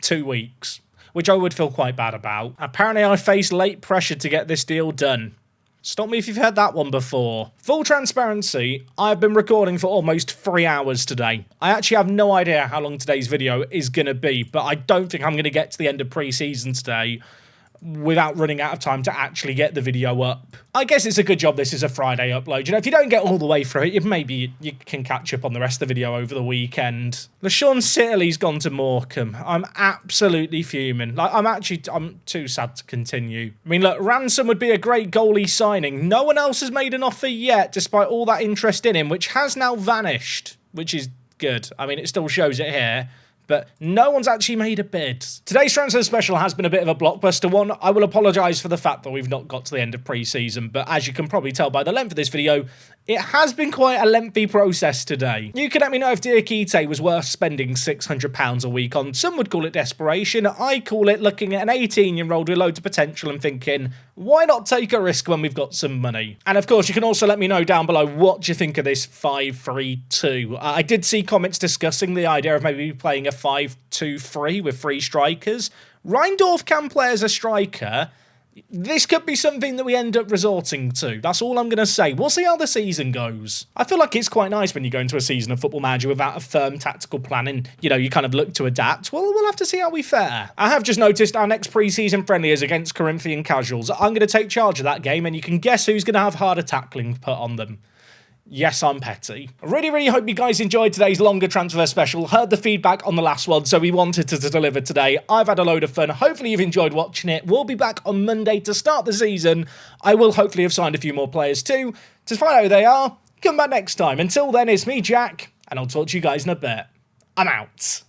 2 weeks, which I would feel quite bad about. Apparently, I face late pressure to get this deal done. Stop me if you've heard that one before. Full transparency, I've been recording for almost 3 hours today. I actually have no idea how long today's video is going to be, but I don't think I'm going to get to the end of pre-season today without running out of time to actually get the video up. I guess it's a good job this is a Friday upload. If you don't get all the way through it, maybe you can catch up on the rest of the video over the weekend. LaShawn Seeley's gone to Morecambe. I'm absolutely fuming. I'm too sad to continue. I mean, look, Ransom would be a great goalie signing. No one else has made an offer yet, despite all that interest in him, which has now vanished, which is good. I mean, it still shows it here, but no one's actually made a bid. Today's transfer special has been a bit of a blockbuster one. I will apologise for the fact that we've not got to the end of pre-season, but as you can probably tell by the length of this video, it has been quite a lengthy process today. You can let me know if Diakite was worth spending £600 a week on. Some would call it desperation. I call it looking at an 18-year-old with loads of potential and thinking, why not take a risk when we've got some money? And of course, you can also let me know down below what you think of this 5-3-2. I did see comments discussing the idea of maybe playing a 5-2-3 with 3 strikers. Reindorf can play as a striker. This could be something that we end up resorting to. That's all I'm going to say. We'll see how the season goes. I feel like it's quite nice when you go into a season of Football Manager without a firm tactical plan and, you kind of look to adapt. Well, we'll have to see how we fare. I have just noticed our next pre-season friendly is against Corinthian Casuals. I'm going to take charge of that game, and you can guess who's going to have harder tackling put on them. Yes, I'm petty. I really hope you guys enjoyed today's longer transfer special. Heard the feedback on the last one, so we wanted to deliver today. I've had a load of fun. Hopefully you've enjoyed watching it. We'll be back on Monday to start the season. I will hopefully have signed a few more players too. To find out who they are, come back next time. Until then, it's me, Jack, and I'll talk to you guys in a bit. I'm out.